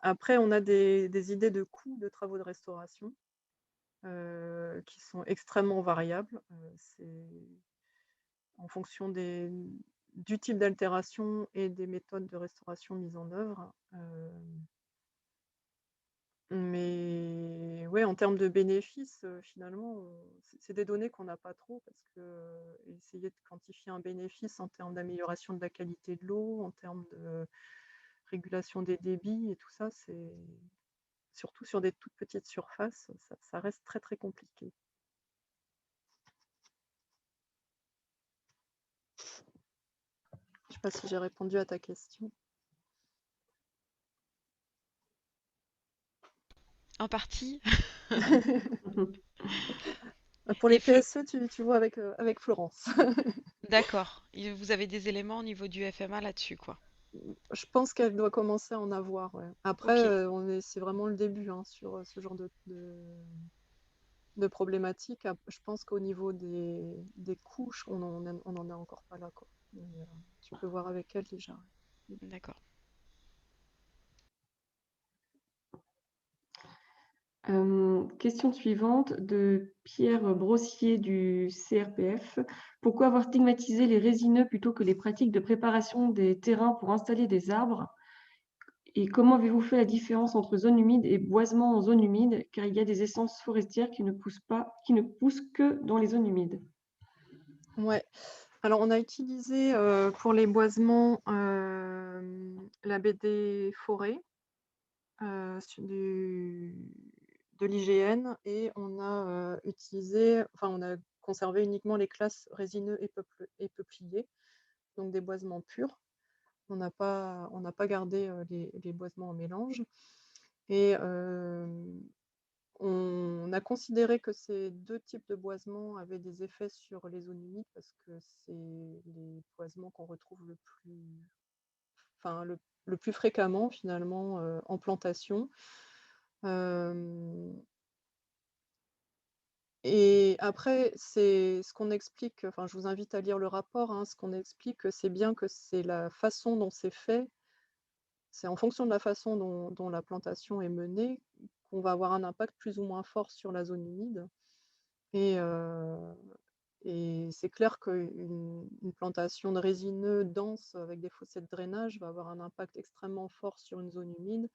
Après, on a des idées de coûts de travaux de restauration qui sont extrêmement variables. C'est en fonction du type d'altération et des méthodes de restauration mises en œuvre. Mais ouais, en termes de bénéfices, finalement, c'est des données qu'on n'a pas trop parce que essayer de quantifier un bénéfice en termes d'amélioration de la qualité de l'eau, en termes de régulation des débits et tout ça, c'est surtout sur des toutes petites surfaces, ça reste très très compliqué. Je ne sais pas si j'ai répondu à ta question. En partie. Pour les PSE, tu vois avec Florence. D'accord. Vous avez des éléments au niveau du FMA là-dessus, quoi. Je pense qu'elle doit commencer à en avoir. Ouais. Après, c'est vraiment le début sur ce genre de problématique. Je pense qu'au niveau des couches, on n'en est encore pas là, quoi. Mais, tu peux voir avec elle déjà. D'accord. Question suivante de Pierre Brossier du CRPF. Pourquoi avoir stigmatisé les résineux plutôt que les pratiques de préparation des terrains pour installer des arbres? Et comment avez-vous fait la différence entre zone humide et boisement en zone humide? Car il y a des essences forestières qui ne poussent que dans les zones humides. Ouais. Alors, on a utilisé pour les boisements la BD Forêt de l'IGN, et on a on a conservé uniquement les classes résineux et peupliers, donc des boisements purs. On n'a pas gardé les boisements en mélange. Et on a considéré que ces deux types de boisements avaient des effets sur les zones humides parce que c'est les boisements qu'on retrouve le plus fréquemment finalement en plantation. Et après, c'est ce qu'on explique, enfin je vous invite à lire le rapport, hein, ce qu'on explique, c'est bien que c'est la façon dont c'est fait, c'est en fonction de la façon dont la plantation est menée qu'on va avoir un impact plus ou moins fort sur la zone humide. Et c'est clair qu'une plantation de résineux dense avec des fossés de drainage va avoir un impact extrêmement fort sur une zone humide,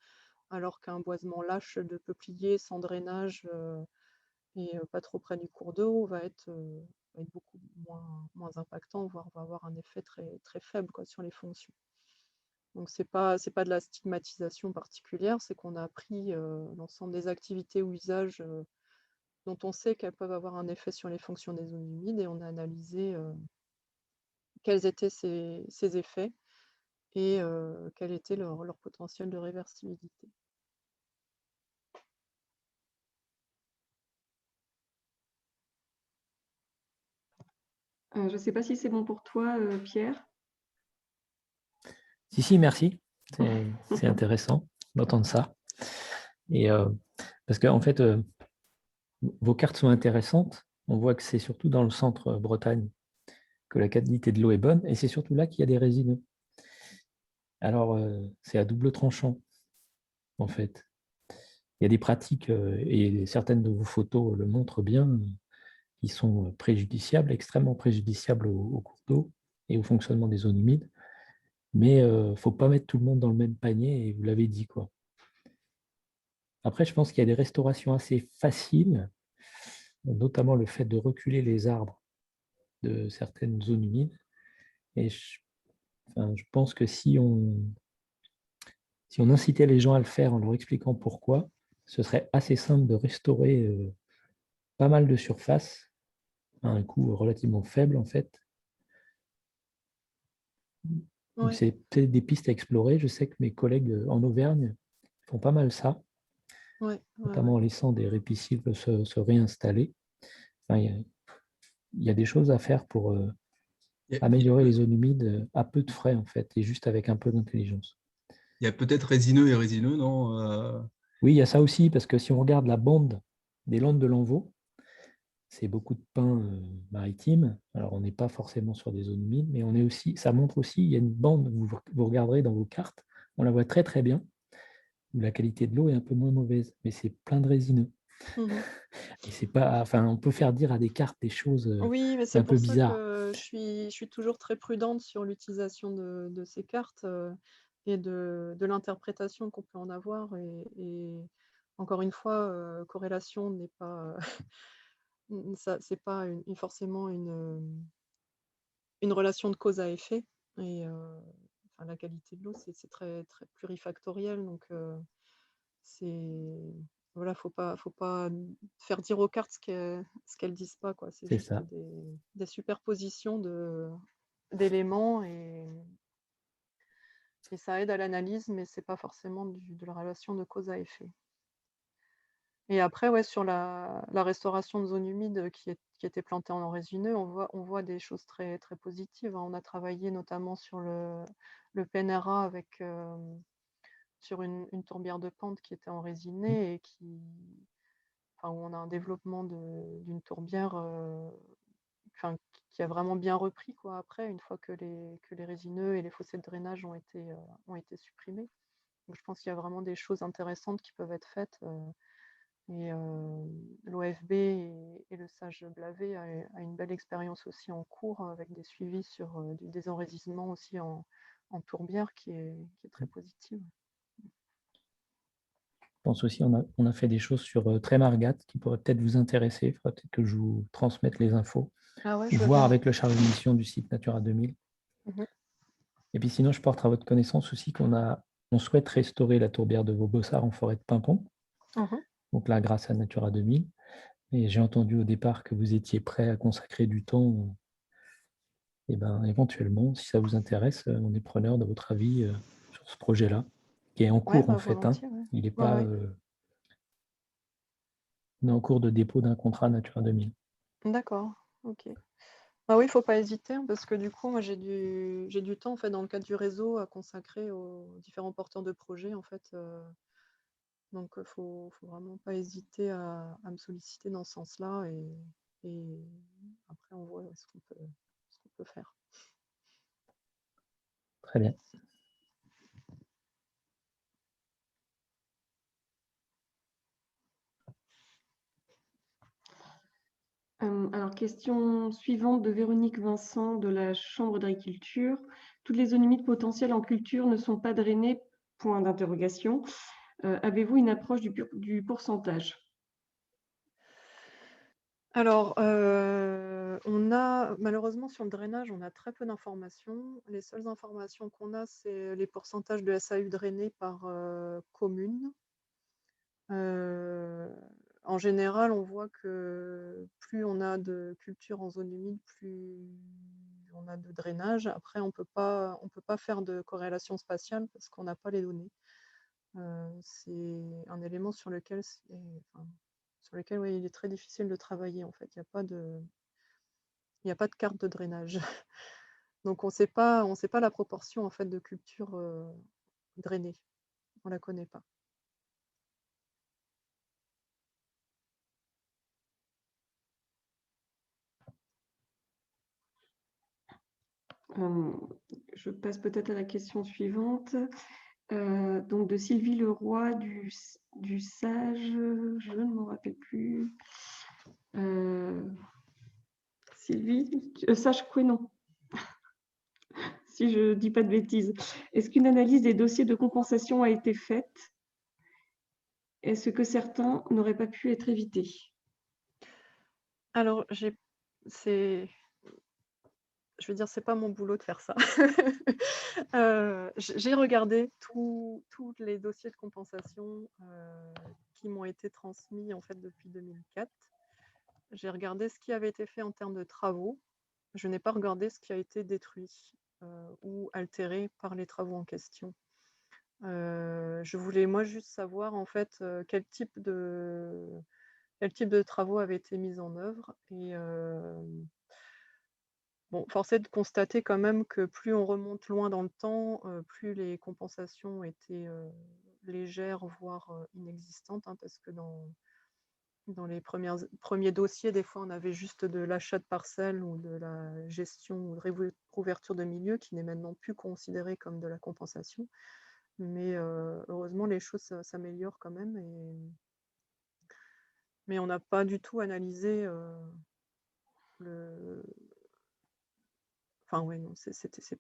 alors qu'un boisement lâche de peuplier sans drainage et pas trop près du cours d'eau va être beaucoup moins impactant, voire va avoir un effet très, très faible quoi, sur les fonctions. Donc c'est pas de la stigmatisation particulière, c'est qu'on a pris l'ensemble des activités ou usages dont on sait qu'elles peuvent avoir un effet sur les fonctions des zones humides, et on a analysé quels étaient ces effets et quel était leur potentiel de réversibilité. Je ne sais pas si c'est bon pour toi, Pierre. Si, merci. C'est intéressant d'entendre ça. Et parce qu'en fait, vos cartes sont intéressantes. On voit que c'est surtout dans le centre Bretagne que la qualité de l'eau est bonne, et c'est surtout là qu'il y a des résineux. Alors, c'est à double tranchant, en fait. Il y a des pratiques, et certaines de vos photos le montrent bien, qui sont préjudiciables, extrêmement préjudiciables au cours d'eau et au fonctionnement des zones humides. Mais il ne faut pas mettre tout le monde dans le même panier, et vous l'avez dit, quoi. Après, je pense qu'il y a des restaurations assez faciles, notamment le fait de reculer les arbres de certaines zones humides. Et je pense que si on incitait les gens à le faire en leur expliquant pourquoi, ce serait assez simple de restaurer pas mal de surface à un coût relativement faible, en fait. Ouais. C'est peut-être des pistes à explorer. Je sais que mes collègues en Auvergne font pas mal ça, notamment en laissant des ripisylves se réinstaller. Enfin, il y a des choses à faire pour améliorer les zones humides à peu de frais, en fait, et juste avec un peu d'intelligence. Il y a peut-être résineux et résineux, non Oui, il y a ça aussi, parce que si on regarde la bande des Landes de l'Envaux, c'est beaucoup de pins maritimes. Alors, on n'est pas forcément sur des zones humides, mais on est aussi, ça montre aussi, il y a une bande, vous regarderez dans vos cartes, on la voit très très bien, où la qualité de l'eau est un peu moins mauvaise, mais c'est plein de résineux. Et c'est pas, enfin, on peut faire dire à des cartes des choses oui, mais c'est un peu pour ça bizarres. que je suis toujours très prudente sur l'utilisation de ces cartes et de l'interprétation qu'on peut en avoir. Et encore une fois, corrélation n'est pas, c'est pas forcément une relation de cause à effet. Et la qualité de l'eau, c'est très, très plurifactoriel. Donc, voilà, faut pas faire dire aux cartes ce qu'elles disent pas, quoi. C'est juste ça. des superpositions d'éléments et ça aide à l'analyse, mais c'est pas forcément de la relation de cause à effet. Et après, ouais, sur la restauration de zones humides qui étaient plantées en résineux, on voit des choses très, très positives, hein. On a travaillé notamment sur le PNRA avec sur une tourbière de pente qui était enrésinée et où on a un développement d'une tourbière qui a vraiment bien repris, quoi, après, une fois que les résineux et les fossés de drainage ont été supprimés. Donc, je pense qu'il y a vraiment des choses intéressantes qui peuvent être faites. Et l'OFB et le SAGE Blavet a une belle expérience aussi en cours avec des suivis sur du désenraisissement aussi en tourbière qui est très positive. Je pense aussi on a fait des choses sur Trémargat qui pourraient peut-être vous intéresser. Il faudra peut-être que je vous transmette les infos. Ah ouais, je veux voir bien. avec le chargé de mission du site Natura 2000. Mhm. Et puis sinon, je porte à votre connaissance aussi on souhaite restaurer la tourbière de Vaubossard en forêt de Pimpon, Mhm. donc là, grâce à Natura 2000. Et j'ai entendu au départ que vous étiez prêt à consacrer du temps. Et ben, éventuellement, si ça vous intéresse, on est preneur de votre avis sur ce projet-là, qui est en Ouais, cours bah en fait. Hein. volontiers, ouais. Il est Ouais, pas, ouais. on est en cours de dépôt d'un contrat Natura 2000. D'accord, ok. Ah oui, il ne faut pas hésiter, hein, parce que du coup, moi, j'ai du temps, en fait, dans le cadre du réseau, à consacrer aux différents porteurs de projets, en fait. Donc, il faut vraiment pas hésiter à me solliciter dans ce sens-là. Et après, on voit ce qu'on peut faire. Très bien. Alors, question suivante de Véronique Vincent de la Chambre d'agriculture. Toutes les zones humides potentielles en culture ne sont pas drainées, point d'interrogation. Avez-vous une approche du pourcentage? Alors, malheureusement, sur le drainage, on a très peu d'informations. Les seules informations qu'on a, c'est les pourcentages de SAU drainés par commune. En général, on voit que plus on a de cultures en zone humide, plus on a de drainage. Après, on peut pas faire de corrélation spatiale parce qu'on n'a pas les données. C'est un élément sur lequel il est très difficile de travailler. En fait, il n'y a pas de carte de drainage. Donc, on sait pas la proportion en fait de cultures drainées. On la connaît pas. Je passe peut-être à la question suivante. Donc de Sylvie Leroy du Sage, je ne m'en rappelle plus. Sylvie, Sage Quénon, si je ne dis pas de bêtises. Est-ce qu'une analyse des dossiers de compensation a été faite? Est-ce que certains n'auraient pas pu être évités? Alors, c'est c'est pas mon boulot de faire ça. J'ai regardé tous les dossiers de compensation qui m'ont été transmis en fait depuis 2004. J'ai regardé ce qui avait été fait en termes de travaux. Je n'ai pas regardé ce qui a été détruit ou altéré par les travaux en question. Je voulais moi juste savoir en fait quel type de travaux avaient été mis en œuvre. Et bon, force est de constater quand même que plus on remonte loin dans le temps, plus les compensations étaient légères, voire inexistantes, hein, parce que dans les premiers dossiers, des fois, on avait juste de l'achat de parcelles ou de la gestion ou de réouverture de milieu qui n'est maintenant plus considéré comme de la compensation. Mais heureusement, les choses s'améliorent quand même. Mais on n'a pas du tout analysé le. Enfin, ouais, non, c'est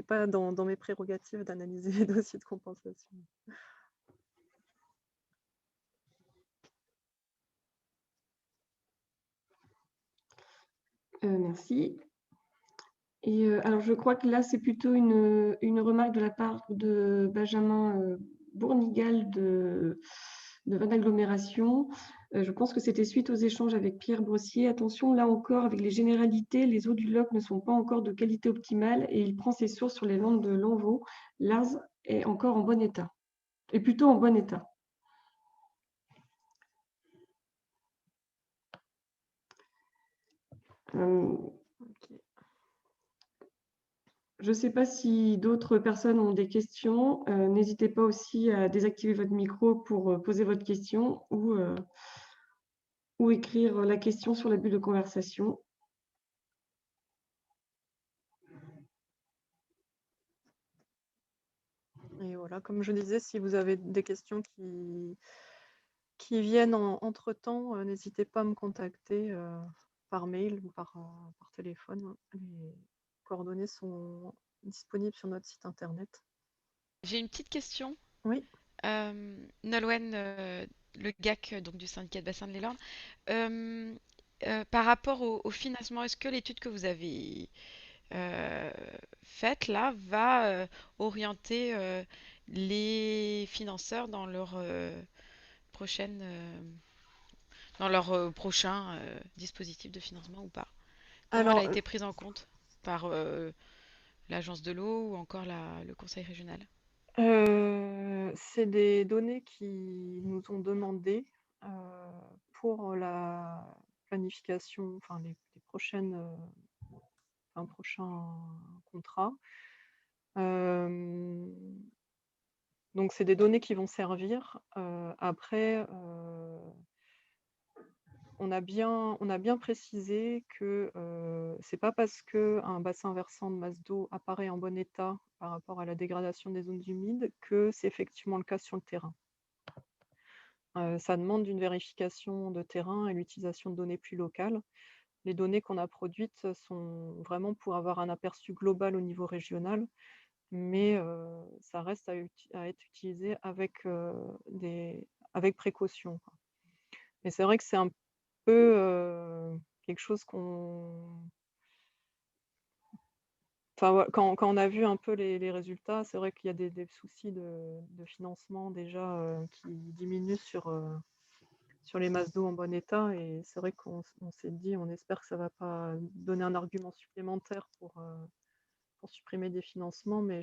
pas dans mes prérogatives d'analyser les dossiers de compensation. Merci. Et alors, je crois que là, c'est plutôt une remarque de la part de Benjamin Bournigal de Van Agglomération. Je pense que c'était suite aux échanges avec Pierre Brossier. Attention, là encore, avec les généralités, les eaux du Loc ne sont pas encore de qualité optimale et il prend ses sources sur les landes de Lanvaux. L'Ars est encore en bon état, est plutôt en bon état. Ok. Je ne sais pas si d'autres personnes ont des questions. N'hésitez pas aussi à désactiver votre micro pour poser votre question ou écrire la question sur la bulle de conversation. Et voilà, comme je disais, si vous avez des questions qui viennent entre-temps, n'hésitez pas à me contacter par mail ou par téléphone. Les coordonnées sont disponibles sur notre site internet. J'ai une petite question. Oui. Nolwenn Le Gac, donc du syndicat de bassin de l'Élorn. par rapport au financement, est-ce que l'étude que vous avez euh, faite là va orienter les financeurs dans leur prochaine, dans leur prochain dispositif de financement ou pas? Comment elle a Alors, été prise en compte par l'agence de l'eau ou encore le conseil régional? c'est des données qui nous ont demandé euh, pour la planification, enfin les prochaines, un prochain contrat. Euh, donc, c'est des données qui vont servir. Après, on a bien précisé que c'est pas parce qu'un bassin versant de masse d'eau apparaît en bon état par rapport à la dégradation des zones humides que c'est effectivement le cas sur le terrain. Ça demande une vérification de terrain et l'utilisation de données plus locales. Les données qu'on a produites sont vraiment pour avoir un aperçu global au niveau régional, mais ça reste à être utilisé avec précaution, quoi. Mais c'est vrai que c'est un peu quelque chose qu'on... Enfin, quand on a vu un peu les résultats, c'est vrai qu'il y a des soucis de financement déjà qui diminuent sur les masses d'eau en bon état. Et c'est vrai qu'on s'est dit, on espère que ça ne va pas donner un argument supplémentaire pour supprimer des financements. Mais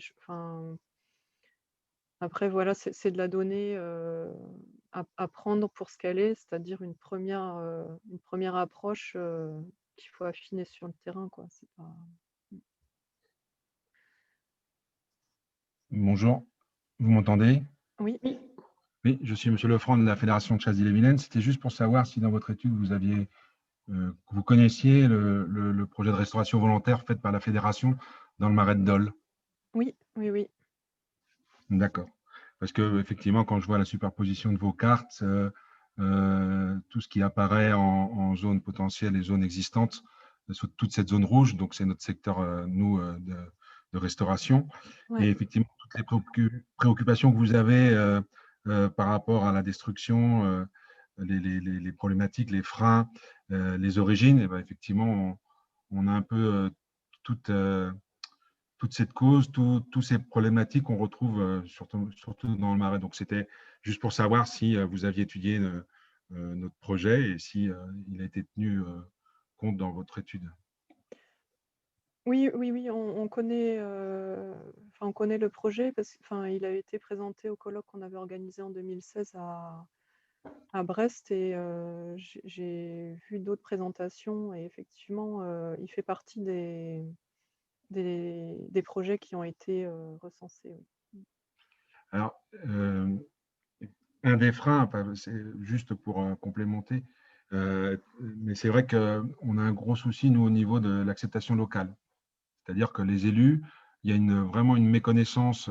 après, voilà, c'est de la donnée à prendre pour ce qu'elle est, c'est-à-dire une première approche qu'il faut affiner sur le terrain, quoi. C'est pas... Bonjour, vous m'entendez? Oui. Oui. Oui, je suis Monsieur Lefranc de la Fédération de chasse d'Ille-et-Vilaine. C'était juste pour savoir si dans votre étude, vous connaissiez le projet de restauration volontaire fait par la Fédération dans le Marais de Dole. Oui, oui, oui. D'accord. Parce que effectivement, quand je vois la superposition de vos cartes, tout ce qui apparaît en zone potentielle et zone existante, sur toute cette zone rouge, donc c'est notre secteur, de restauration. Ouais. Et effectivement, toutes les préoccupations que vous avez par rapport à la destruction, les problématiques, les freins, les origines, et ben, effectivement, on a un peu toute, toute cette cause, toutes ces problématiques qu'on retrouve surtout dans le Marais. Donc, c'était juste pour savoir si vous aviez étudié notre projet et si il a été tenu compte dans votre étude. Oui, oui, oui, on connaît, on connaît le projet parce qu'il a été présenté au colloque qu'on avait organisé en 2016 à Brest et j'ai vu d'autres présentations et effectivement, il fait partie des projets qui ont été recensés. Oui. Alors, un des freins, c'est juste pour complémenter, mais c'est vrai qu'on a un gros souci, nous, au niveau de l'acceptation locale. C'est-à-dire que les élus, il y a vraiment une méconnaissance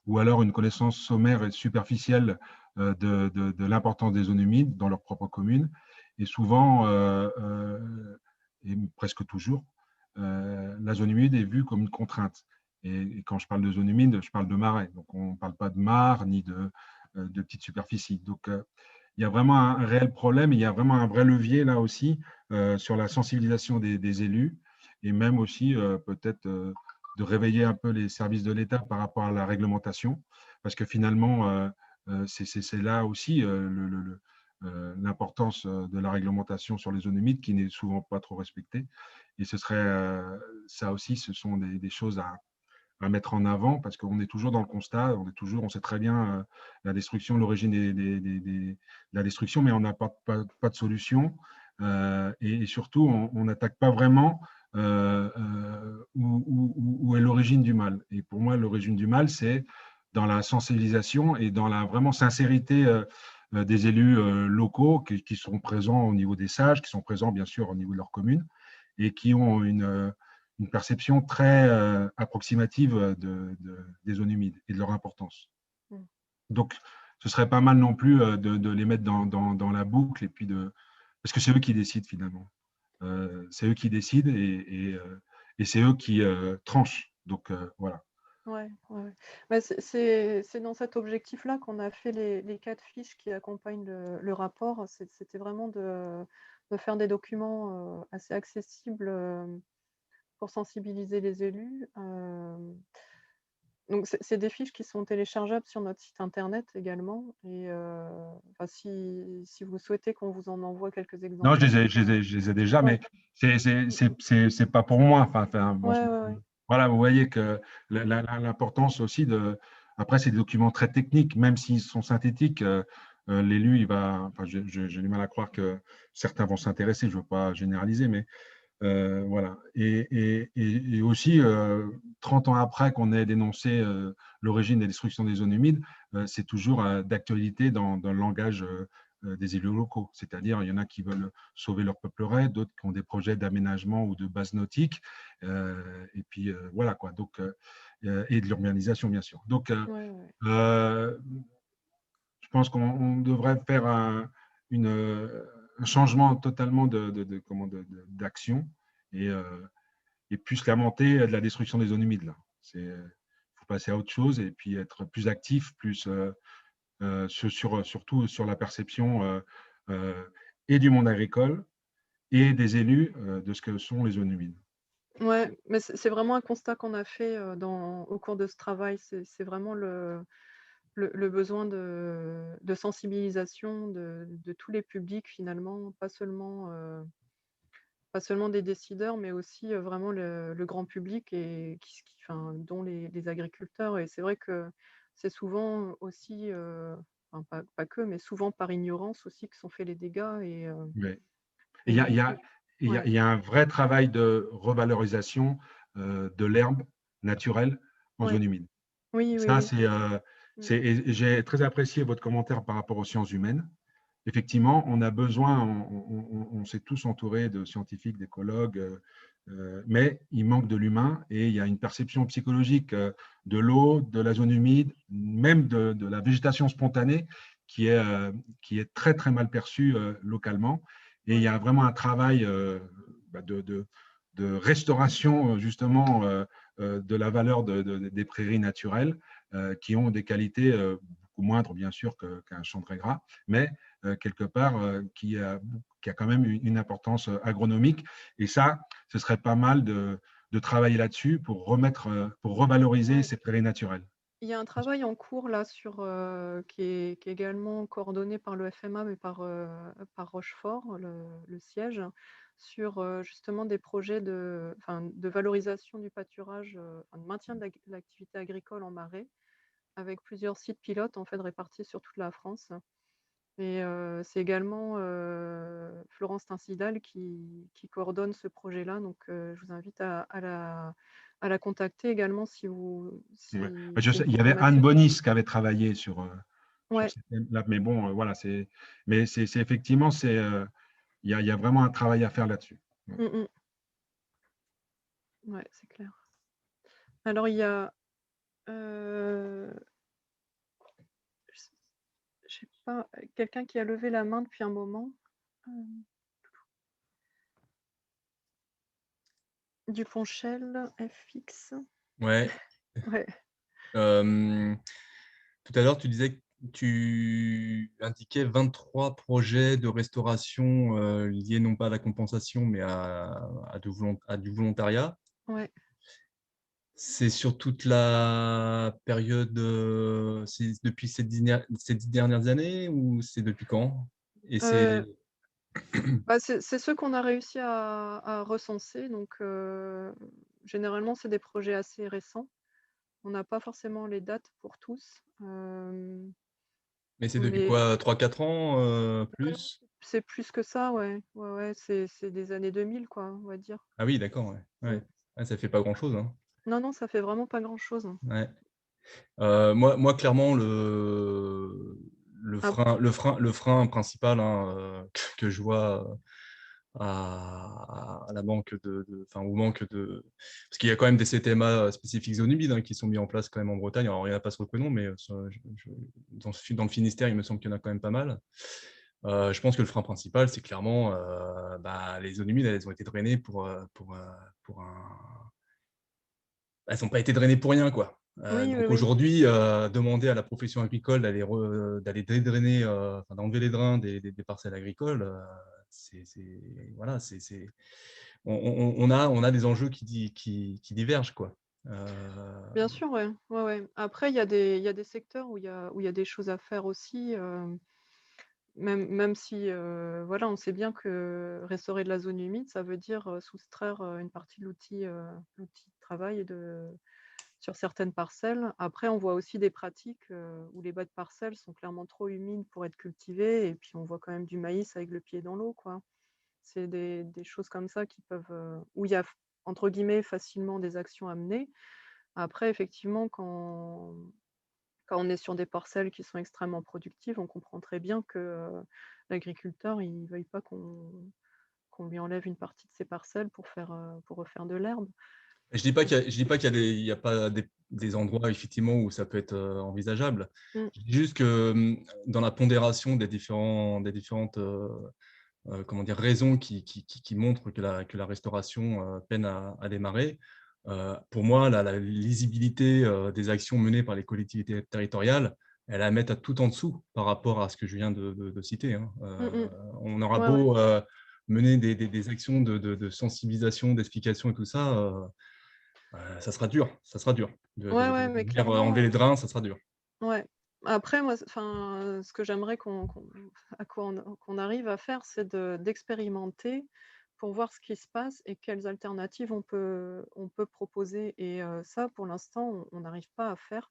ou alors une connaissance sommaire et superficielle de l'importance des zones humides dans leur propre commune. Et souvent, et presque toujours, la zone humide est vue comme une contrainte. Et quand je parle de zone humide, je parle de marais. Donc, on ne parle pas de mares ni de petites superficies. Donc, il y a vraiment un réel problème. Il y a vraiment un vrai levier là aussi sur la sensibilisation des élus et même aussi peut-être de réveiller un peu les services de l'État par rapport à la réglementation, parce que finalement, c'est là aussi l'importance de la réglementation sur les zones humides qui n'est souvent pas trop respectée. Et ce serait ça aussi, ce sont des choses à mettre en avant parce qu'on est toujours dans le constat, on sait très bien la destruction, l'origine de la destruction, mais on n'a pas de solution. Et surtout, on n'attaque pas vraiment où est l'origine du mal. Et pour moi, l'origine du mal, c'est dans la sensibilisation et dans la vraiment sincérité des élus locaux qui sont présents au niveau des sages, qui sont présents bien sûr au niveau de leur commune et qui ont une perception très approximative des zones humides et de leur importance. Mm. Donc, ce serait pas mal non plus de les mettre dans la boucle et puis parce que c'est eux qui décident finalement. C'est eux qui décident et c'est eux qui tranchent. Donc, voilà. Ouais, ouais. Bah, c'est dans cet objectif-là qu'on a fait les 4 fiches qui accompagnent le rapport. C'était vraiment de faire des documents assez accessibles pour sensibiliser les élus. Donc, c'est des fiches qui sont téléchargeables sur notre site internet également. Et enfin, si vous souhaitez qu'on vous en envoie quelques Non, exemplaires. je les ai déjà, Ouais. mais c'est pas pour moi. Bon, Ouais. voilà, vous voyez que l'importance aussi de. Après, c'est des documents très techniques, même s'ils sont synthétiques. L'élu, il va. Enfin, j'ai du mal à croire que certains vont s'intéresser. Je ne veux pas généraliser, mais voilà. Et aussi, 30 ans après qu'on ait dénoncé l'origine des destructions des zones humides, c'est toujours d'actualité dans le langage des élus locaux. C'est-à-dire, il y en a qui veulent sauver leur peuplerait, d'autres qui ont des projets d'aménagement ou de base nautique. Et puis, voilà quoi. Donc, et de l'urbanisation, bien sûr. Donc, Ouais. je pense qu'on devrait faire un changement totalement d'action et, et plus lamenter de la destruction des zones humides. Là. Faut passer à autre chose et puis être plus actif, plus surtout sur la perception et du monde agricole et des élus de ce que sont les zones humides. Ouais, mais c'est vraiment un constat qu'on a fait au cours de ce travail. C'est vraiment le besoin de sensibilisation de tous les publics finalement, pas seulement des décideurs, mais aussi vraiment le grand public et enfin, dont les agriculteurs. Et c'est vrai que c'est souvent aussi, enfin, pas que, mais souvent par ignorance aussi que sont faits les dégâts. Mais Et il y a, du il y coup, a- il y a- ouais. il y a un vrai travail de revalorisation de l'herbe naturelle en Ouais. zone humide. Oui, oui, Ça, oui. Mm. et j'ai très apprécié votre commentaire par rapport aux sciences humaines. Effectivement, on a besoin, on s'est tous entourés de scientifiques, d'écologues, mais il manque de l'humain et il y a une perception psychologique de l'eau, de la zone humide, même de la végétation spontanée qui est très, très mal perçue localement. Et il y Ouais. a vraiment un travail de restauration, justement, de la valeur des prairies naturelles qui ont des qualités beaucoup moindres, bien sûr, qu'un champ très gras, mais quelque part qui a quand même une importance agronomique. Et ça, ce serait pas mal de travailler là-dessus pour pour revaloriser Ouais. ces prairies naturelles. Il y a un travail en cours là qui est également coordonné par le FMA, mais par Rochefort, le siège, sur justement des projets de valorisation du pâturage, enfin, de maintien de l'activité agricole en marais, avec plusieurs sites pilotes en fait répartis sur toute la France. Et c'est également Florence Tincidal qui coordonne ce projet-là. Donc, je vous invite à la contacter également si Ouais. Je c'est sais, une il y avait Anne problématique. Bonis qui avait travaillé sur Ouais. ces thèmes-là, mais bon, voilà, mais c'est effectivement, il y a vraiment un travail à faire là-dessus. Ouais. Mm, mm. Ouais, c'est clair. Alors, il y a, je sais pas, quelqu'un qui a levé la main depuis un moment. Euh, Duponchel, FX. Ouais. Ouais. Tout à l'heure, tu disais que tu indiquais 23 projets de restauration liés non pas à la compensation, mais à du volontariat. Ouais. C'est sur toute la période, c'est depuis ces 10 dernières années ou c'est depuis quand? Et Euh, c'est Bah, c'est ceux qu'on a réussi à recenser. Donc, généralement, c'est des projets assez récents. On n'a pas forcément les dates pour tous. Mais c'est depuis Mais quoi? 3-4 ans plus? c'est plus que ça, ouais. Ouais, c'est des années 2000, quoi, on va dire. Ah oui, d'accord, ouais. Mm. Ouais. Ah, ça fait pas grand-chose, hein. Non, non, ça fait vraiment pas grand-chose. Ouais. Moi, clairement, Ah, le frein principal hein, que je vois à la manque enfin, au manque de. Parce qu'il y a quand même des CTMA spécifiques zones humides hein, qui sont mis en place quand même en Bretagne. Alors, il n'y en a pas sur le Prénom, mais dans le Finistère, il me semble qu'il y en a quand même pas mal. Je pense que le frein principal, c'est clairement les zones humides, elles ont été drainées pour un. Elles n'ont pas été drainées pour rien, quoi. oui, oui, Donc oui. aujourd'hui, demander à la profession agricole d'aller dédrainer, d'enlever les drains des parcelles agricoles, voilà, on a des enjeux qui divergent, quoi. Bien sûr, ouais. Ouais, ouais. Après, il y a des secteurs où il y a des choses à faire aussi, même si, voilà, on sait bien que restaurer de la zone humide, ça veut dire, soustraire, une partie de l'outil de travail sur certaines parcelles. Après, on voit aussi des pratiques, où les bas de parcelles sont clairement trop humides pour être cultivées et puis on voit quand même du maïs avec le pied dans l'eau, quoi. C'est des choses comme ça qui peuvent, où il y a entre guillemets «facilement» des actions à mener. Après effectivement, quand on est sur des parcelles qui sont extrêmement productives, on comprend très bien que, l'agriculteur, il ne veuille pas qu'on lui enlève une partie de ses parcelles pour refaire de l'herbe. Je dis pas il y a pas des endroits effectivement où ça peut être envisageable. Mmh. Je dis juste que dans la pondération des différentes comment dire, raisons qui montrent que la restauration peine à démarrer, pour moi, la lisibilité des actions menées par les collectivités territoriales, elle est à mettre tout en dessous par rapport à ce que je viens de citer, hein. Mmh mh. On aura Ouais, ouais. beau mener des actions de sensibilisation, d'explication et tout ça, ça sera dur, ça sera dur. Ouais, ouais, mais Venir enlever clairement, les drains, ça sera dur. ouais. Après moi, enfin, ce que j'aimerais à quoi qu'on arrive à faire, c'est d'expérimenter pour voir ce qui se passe et quelles alternatives on peut proposer et ça, pour l'instant, on n'arrive pas à faire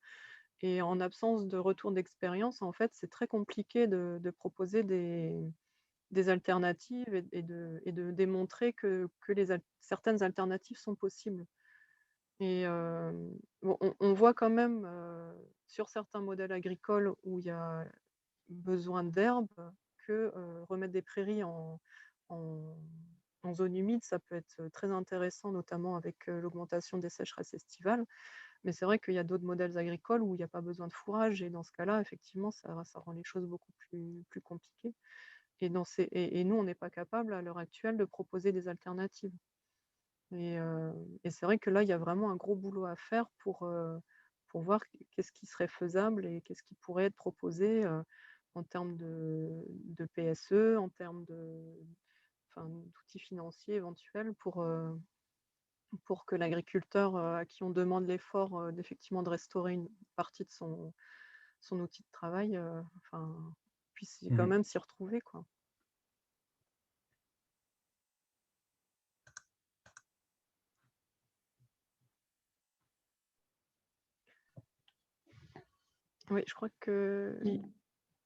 et en absence de retour d'expérience, en fait, c'est très compliqué de proposer des alternatives et de démontrer que certaines alternatives sont possibles. Et bon, on voit quand même, sur certains modèles agricoles où il y a besoin d'herbe que, remettre des prairies en en zone humide, ça peut être très intéressant, notamment avec, l'augmentation des sécheresses estivales. Mais c'est vrai qu'il y a d'autres modèles agricoles où il y a pas besoin de fourrage et dans ce cas-là, effectivement, ça rend les choses beaucoup plus compliquées et nous, on n'est pas capable à l'heure actuelle de proposer des alternatives. Et c'est vrai que là, il y a vraiment un gros boulot à faire pour voir qu'est-ce qui serait faisable et qu'est-ce qui pourrait être proposé, en termes de PSE, en termes enfin, d'outils financiers éventuels pour que l'agriculteur, à qui on demande l'effort, d'effectivement de restaurer une partie de son outil de travail, enfin, puisse quand Mmh. même s'y retrouver, quoi. Oui, je crois que Il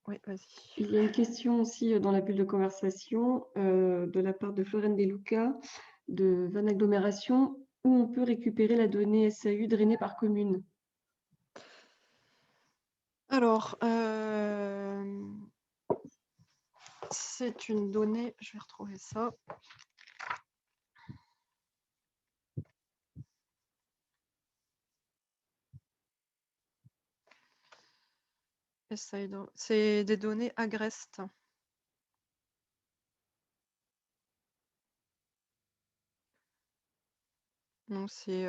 oui, vas-y. il y a une question aussi dans la bulle de conversation de la part de Florène Deluca de Van Agglomération, où on peut récupérer la donnée SAU drainée par commune. Alors, c'est une donnée, je vais retrouver ça. C'est des données Agrest. Donc c'est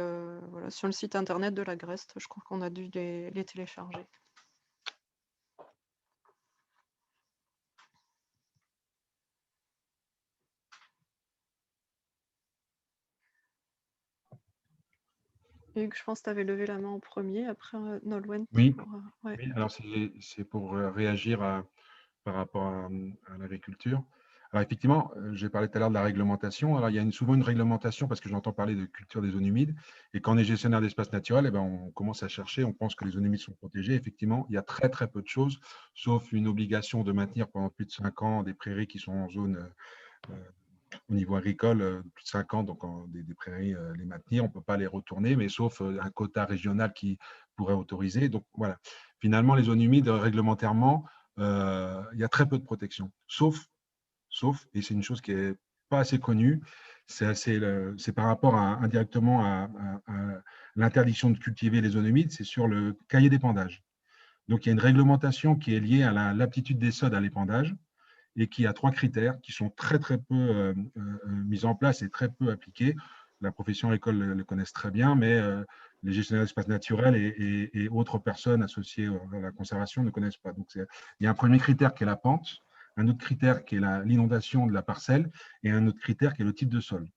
voilà, sur le site internet de l'Agrest, je crois qu'on a dû les télécharger. Hugues, je pense que tu avais levé la main en premier, après Nolwenn. Oui, Ouais. oui, alors c'est pour réagir par rapport à l'agriculture. Alors effectivement, j'ai parlé tout à l'heure de la réglementation. Alors il y a souvent une réglementation parce que j'entends parler de culture des zones humides. Et quand on est gestionnaire d'espaces naturels, eh ben, on commence à chercher, on pense que les zones humides sont protégées. Effectivement, il y a très très peu de choses, sauf une obligation de maintenir pendant plus de 5 ans des prairies qui sont en zone au niveau agricole, plus de 5 ans, donc des prairies, les maintenir. On ne peut pas les retourner, mais sauf un quota régional qui pourrait autoriser. Donc voilà, finalement, les zones humides, réglementairement, il y a très peu de protection, sauf, et c'est une chose qui n'est pas assez connue, c'est par rapport indirectement à l'interdiction de cultiver les zones humides, c'est sur le cahier d'épandage. Donc il y a une réglementation qui est liée à l'aptitude des sols à l'épandage et qui a 3 critères qui sont très très peu mis en place et très peu appliqués. La profession agricole le connaissent très bien, mais les gestionnaires d'espaces naturels et autres personnes associées à la conservation ne connaissent pas. Donc il y a un premier critère qui est la pente. un autre critère qui est l'inondation de la parcelle et un autre critère qui est le type de sol.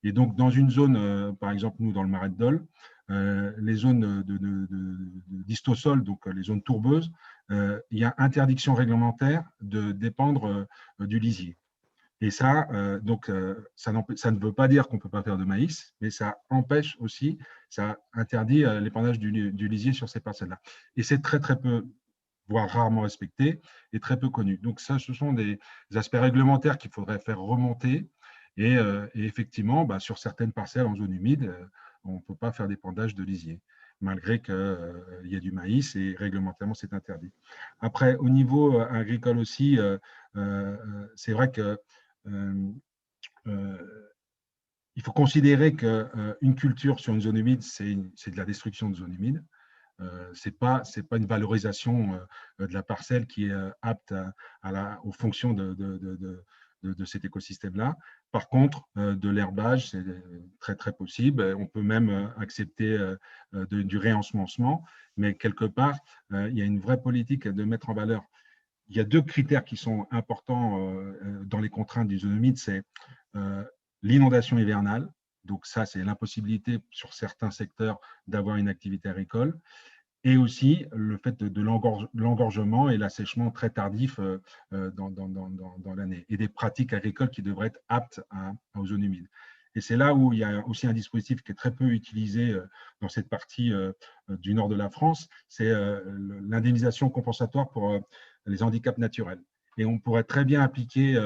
Et donc, dans une zone, par exemple, nous, dans le Marais de Dole, les zones d'histosol, donc les zones tourbeuses, il y a interdiction réglementaire de dépendre du lisier. Et ça, ça ne veut pas dire qu'on ne peut pas faire de maïs, mais ça empêche aussi, ça interdit l'épandage du lisier sur ces parcelles-là. Et c'est très, très peu, voire rarement respecté et très peu connu. Donc ça, ce sont des aspects réglementaires qu'il faudrait faire remonter. Et effectivement, sur certaines parcelles en zone humide, on ne peut pas faire d'épandage de lisier, malgré qu'il y a du maïs et réglementairement, c'est interdit. Après, au niveau agricole aussi, c'est vrai que il faut considérer qu'une culture sur une zone humide, c'est de la destruction de zone humide. Ce n'est pas une valorisation de la parcelle qui est apte aux fonctions de cet écosystème-là. Par contre, de l'herbage, c'est très, très possible. On peut même accepter du réensemencement, mais quelque part, il y a une vraie politique de mettre en valeur. Il y a deux critères qui sont importants dans les contraintes du zone humide, c'est l'inondation hivernale. Donc ça, c'est l'impossibilité sur certains secteurs d'avoir une activité agricole. Et aussi le fait de l'engorgement et l'assèchement très tardif dans l'année. Et des pratiques agricoles qui devraient être aptes aux zones humides. Et c'est là où il y a aussi un dispositif qui est très peu utilisé dans cette partie du nord de la France, c'est l'indemnisation compensatoire pour les handicaps naturels. Et on pourrait très bien appliquer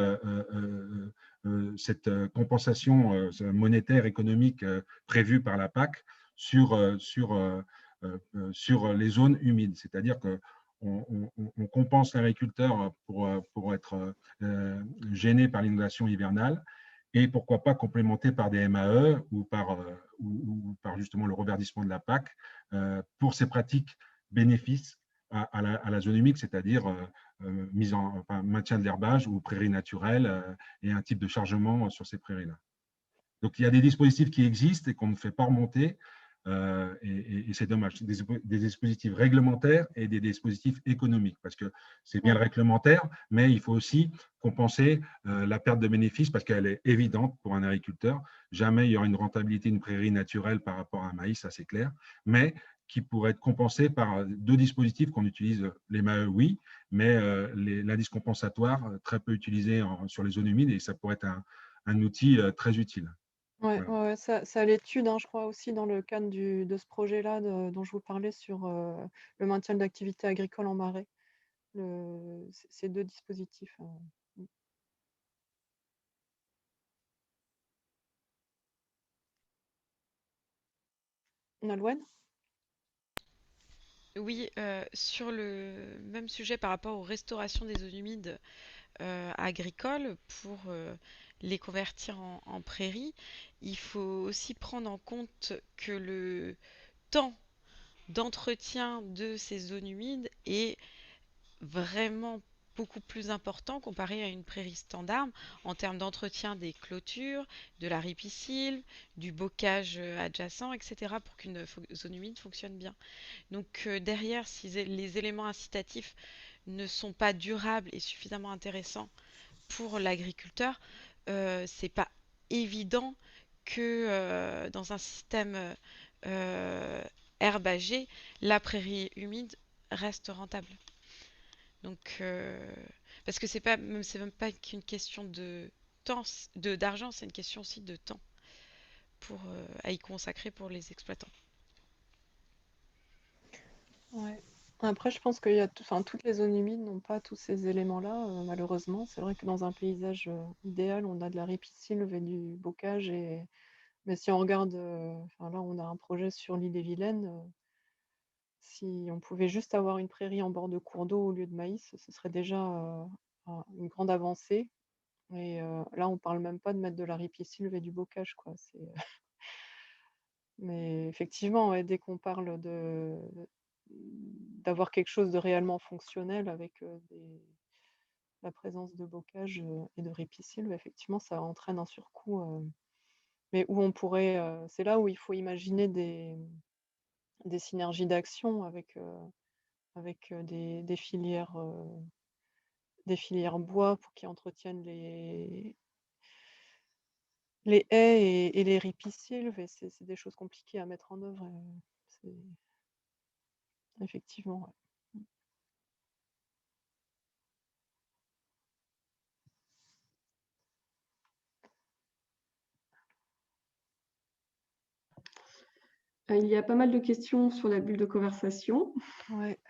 cette compensation monétaire économique prévue par la PAC sur les zones humides. C'est-à-dire qu'on compense l'agriculteur pour être gêné par l'inondation hivernale et pourquoi pas complémenté par des MAE ou par justement le reverdissement de la PAC pour ces pratiques bénéfices à la zone humide, c'est-à-dire maintien de l'herbage ou prairies naturelles et un type de chargement sur ces prairies-là. Donc, il y a des dispositifs qui existent et qu'on ne fait pas remonter, et c'est dommage. Des dispositifs réglementaires et des dispositifs économiques, parce que c'est bien le réglementaire, mais il faut aussi compenser la perte de bénéfices, parce qu'elle est évidente pour un agriculteur. Jamais il y aura une rentabilité d'une prairie naturelle par rapport à un maïs, ça c'est clair, mais qui pourrait être compensé par deux dispositifs qu'on utilise, les MAE, oui, mais l'indice compensatoire, très peu utilisé sur les zones humides, et ça pourrait être un outil très utile. Ouais, Voilà. ouais, c'est à l'étude, hein, je crois aussi dans le cadre de ce projet-là dont je vous parlais sur le maintien de l'activité agricole en marais. Ces deux dispositifs. Nolwenn? Oui, sur le même sujet par rapport aux restaurations des zones humides agricoles pour les convertir en prairies, il faut aussi prendre en compte que le temps d'entretien de ces zones humides est vraiment beaucoup plus important comparé à une prairie standard en termes d'entretien des clôtures, de la ripisylve, du bocage adjacent, etc. pour qu'une zone humide fonctionne bien. Donc derrière, si les éléments incitatifs ne sont pas durables et suffisamment intéressants pour l'agriculteur, c'est pas évident que dans un système herbagé, la prairie humide reste rentable. Donc, parce que c'est même pas qu'une question de temps, d'argent, c'est une question aussi de temps pour à y consacrer pour les exploitants. Ouais. Après, je pense qu'il y a toutes les zones humides n'ont pas tous ces éléments-là, malheureusement. C'est vrai que dans un paysage idéal, on a de la ripisylve et du bocage. Mais si on regarde, là, on a un projet sur l'île des Vilaines. Si on pouvait juste avoir une prairie en bord de cours d'eau au lieu de maïs, ce serait déjà une grande avancée. Et là, on parle même pas de mettre de la ripisylve et du bocage, quoi. Mais effectivement, ouais, dès qu'on parle d'avoir quelque chose de réellement fonctionnel avec la présence de bocage et de ripisylve, effectivement, ça entraîne un surcoût. Mais où on pourrait, c'est là où il faut imaginer des synergies d'action avec des filières des filières bois pour qu'ils entretiennent les haies et les ripisylves, et c'est des choses compliquées à mettre en œuvre. Effectivement, ouais. Il y a pas mal de questions sur la bulle de conversation. Ouais.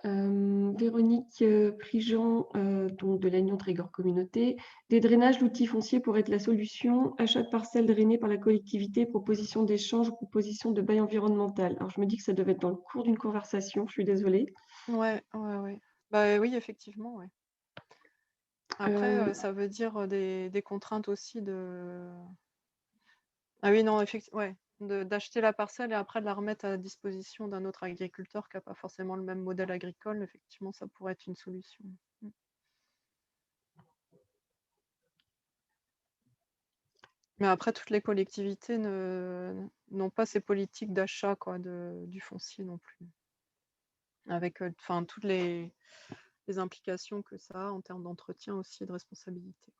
Véronique Prigent, donc de l'Union Trégor Communauté. Des drainages, l'outil foncier pourrait être la solution. Achat de parcelles drainées par la collectivité, proposition d'échange, proposition de bail environnemental. Alors je me dis que ça devait être dans le cours d'une conversation, je suis désolée. Ouais. Bah oui, effectivement, ouais. Après, ça veut dire des contraintes aussi de. Ah oui, non, effectivement, ouais. D'acheter la parcelle et après de la remettre à disposition d'un autre agriculteur qui n'a pas forcément le même modèle agricole, effectivement, ça pourrait être une solution. Mais après, toutes les collectivités n'ont pas ces politiques d'achat du foncier non plus. Avec toutes les implications que ça a en termes d'entretien aussi et de responsabilité.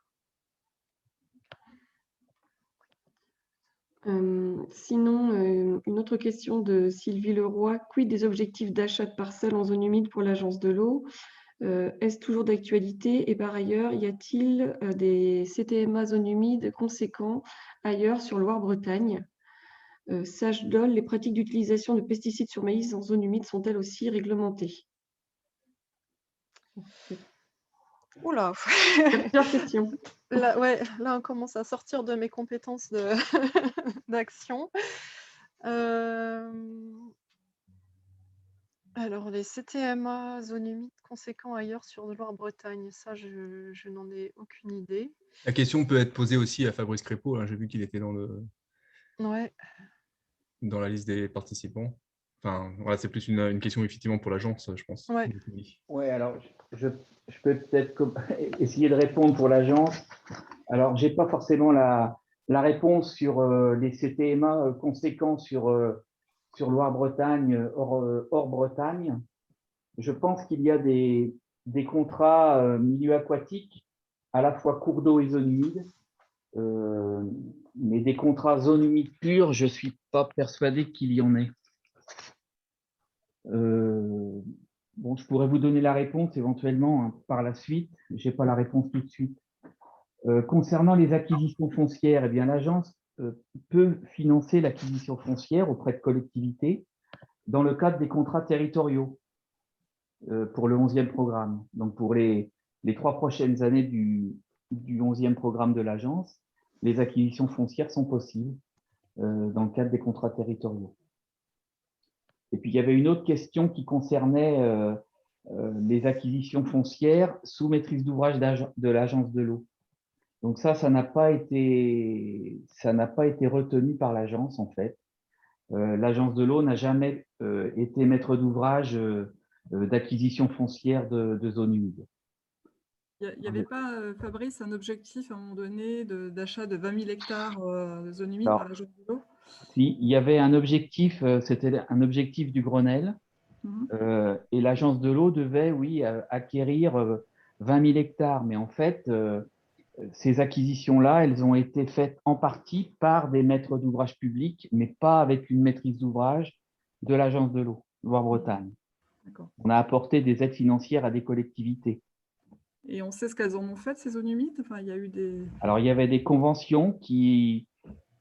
Sinon, une autre question de Sylvie Leroy. Quid des objectifs d'achat de parcelles en zone humide pour l'Agence de l'eau? Est-ce toujours d'actualité? Et par ailleurs, y a-t-il des CTMA zone humide conséquents ailleurs sur Loire-Bretagne? Sage Dol, les pratiques d'utilisation de pesticides sur maïs en zone humide sont-elles aussi réglementées? Oula. Plusieurs questions. Là, on commence à sortir de mes compétences d'action. Alors, les CTMA, zone humide conséquents ailleurs sur Loire-Bretagne, ça, je n'en ai aucune idée. La question peut être posée aussi à Fabrice Crépeau. J'ai vu qu'il était dans la liste des participants. Enfin, voilà, c'est plus une question effectivement pour l'agence, je pense. Ouais, alors je peux peut-être essayer de répondre pour l'agence. Alors, je n'ai pas forcément la réponse sur les CTMA conséquents sur Loire-Bretagne, hors Bretagne. Je pense qu'il y a des contrats milieu aquatique, à la fois cours d'eau et zone humide. Mais des contrats zone humide pure, je ne suis pas persuadé qu'il y en ait. Bon, je pourrais vous donner la réponse éventuellement par la suite. Je n'ai pas la réponse tout de suite. Concernant les acquisitions foncières, eh bien, l'agence peut financer l'acquisition foncière auprès de collectivités dans le cadre des contrats territoriaux pour le 11e programme. Donc, pour les 3 prochaines années du 11e programme de l'agence, les acquisitions foncières sont possibles dans le cadre des contrats territoriaux. Et puis, il y avait une autre question qui concernait les acquisitions foncières sous maîtrise d'ouvrage de l'agence de l'eau. Donc ça n'a pas été retenu par l'agence, en fait. L'agence de l'eau n'a jamais été maître d'ouvrage d'acquisition foncière de zones humides. Il n'y avait pas, Fabrice, un objectif à un moment donné d'achat de 20 000 hectares de zones humides par l'agence de l'eau? Si, il y avait un objectif, c'était un objectif du Grenelle, et l'agence de l'eau devait, oui, acquérir 20 000 hectares. Mais en fait, ces acquisitions-là, elles ont été faites en partie par des maîtres d'ouvrage publics, mais pas avec une maîtrise d'ouvrage de l'agence de l'eau, Loire-Bretagne. On a apporté des aides financières à des collectivités. Et on sait ce qu'elles en ont fait, ces zones humides? Enfin, il y a eu des… Alors, il y avait des conventions qui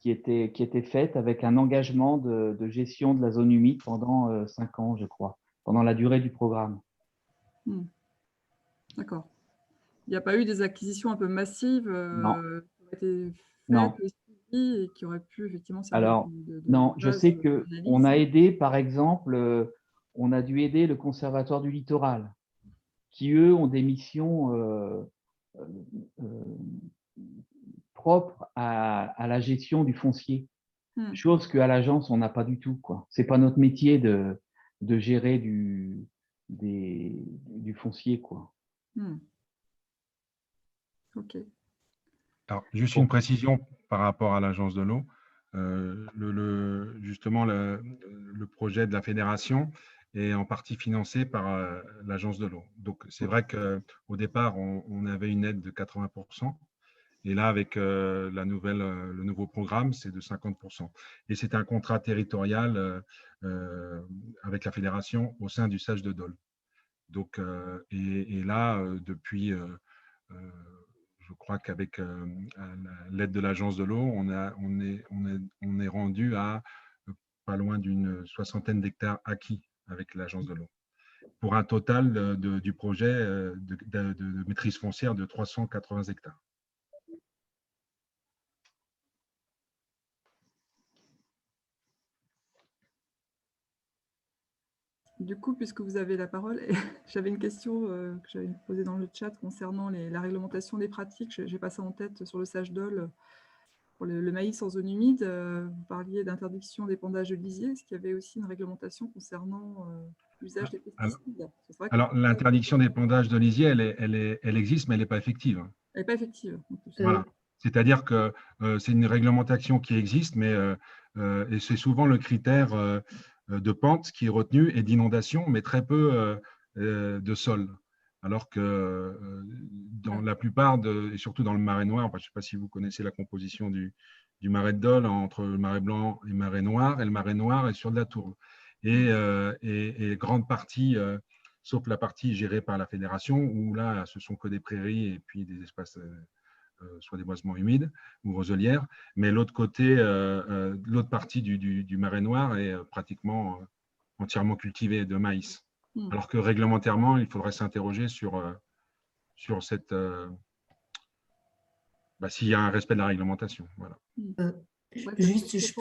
étaient faites avec un engagement de gestion de la zone humide pendant 5 ans, je crois, pendant la durée du programme. D'accord. Il n'y a pas eu des acquisitions un peu massives qui auraient été faites et qui auraient pu effectivement servir. Alors, non, je sais qu'on a aidé, par exemple, on a dû aider le Conservatoire du littoral, qui, eux, ont des missions propres à la gestion du foncier, chose qu'à l'agence, on n'a pas du tout. Ce n'est pas notre métier de gérer du foncier, quoi. Ok. Alors, juste une précision par rapport à l'agence de l'eau. Justement, le projet de la fédération et en partie financé par l'Agence de l'eau. Donc, c'est vrai qu'au départ, on avait une aide de 80%. Et là, avec le nouveau programme, c'est de 50%. Et c'est un contrat territorial avec la fédération au sein du SAGE de Dole. Donc, et là, depuis, je crois qu'avec l'aide de l'Agence de l'eau, on est rendu à pas loin d'une 60aine d'hectares acquis avec l'Agence de l'eau, pour un total du projet de maîtrise foncière de 380 hectares. Du coup, puisque vous avez la parole, j'avais une question que j'avais posée dans le chat concernant la réglementation des pratiques. J'ai pas ça en tête sur le SAGE Dole pour le maïs en zone humide. Vous parliez d'interdiction d'épandage de lisier. Est-ce qu'il y avait aussi une réglementation concernant l'usage des pesticides? Alors, l'interdiction d'épandage de lisier, elle existe, mais elle n'est pas effective. Elle n'est pas effective. Voilà. C'est-à-dire que c'est une réglementation qui existe, mais et c'est souvent le critère de pente qui est retenu et d'inondation, mais très peu de sol. Alors que dans la plupart, et surtout dans le marais noir, je ne sais pas si vous connaissez la composition du marais de Dole entre le marais blanc et le marais noir est sur de la tourbe. Et grande partie, sauf la partie gérée par la fédération, où là, ce sont que des prairies et puis des espaces soit des boisements humides ou roselières, mais l'autre côté, l'autre partie du marais noir est pratiquement entièrement cultivée de maïs. Alors que réglementairement, il faudrait s'interroger sur cette s'il y a un respect de la réglementation. Voilà. Juste, je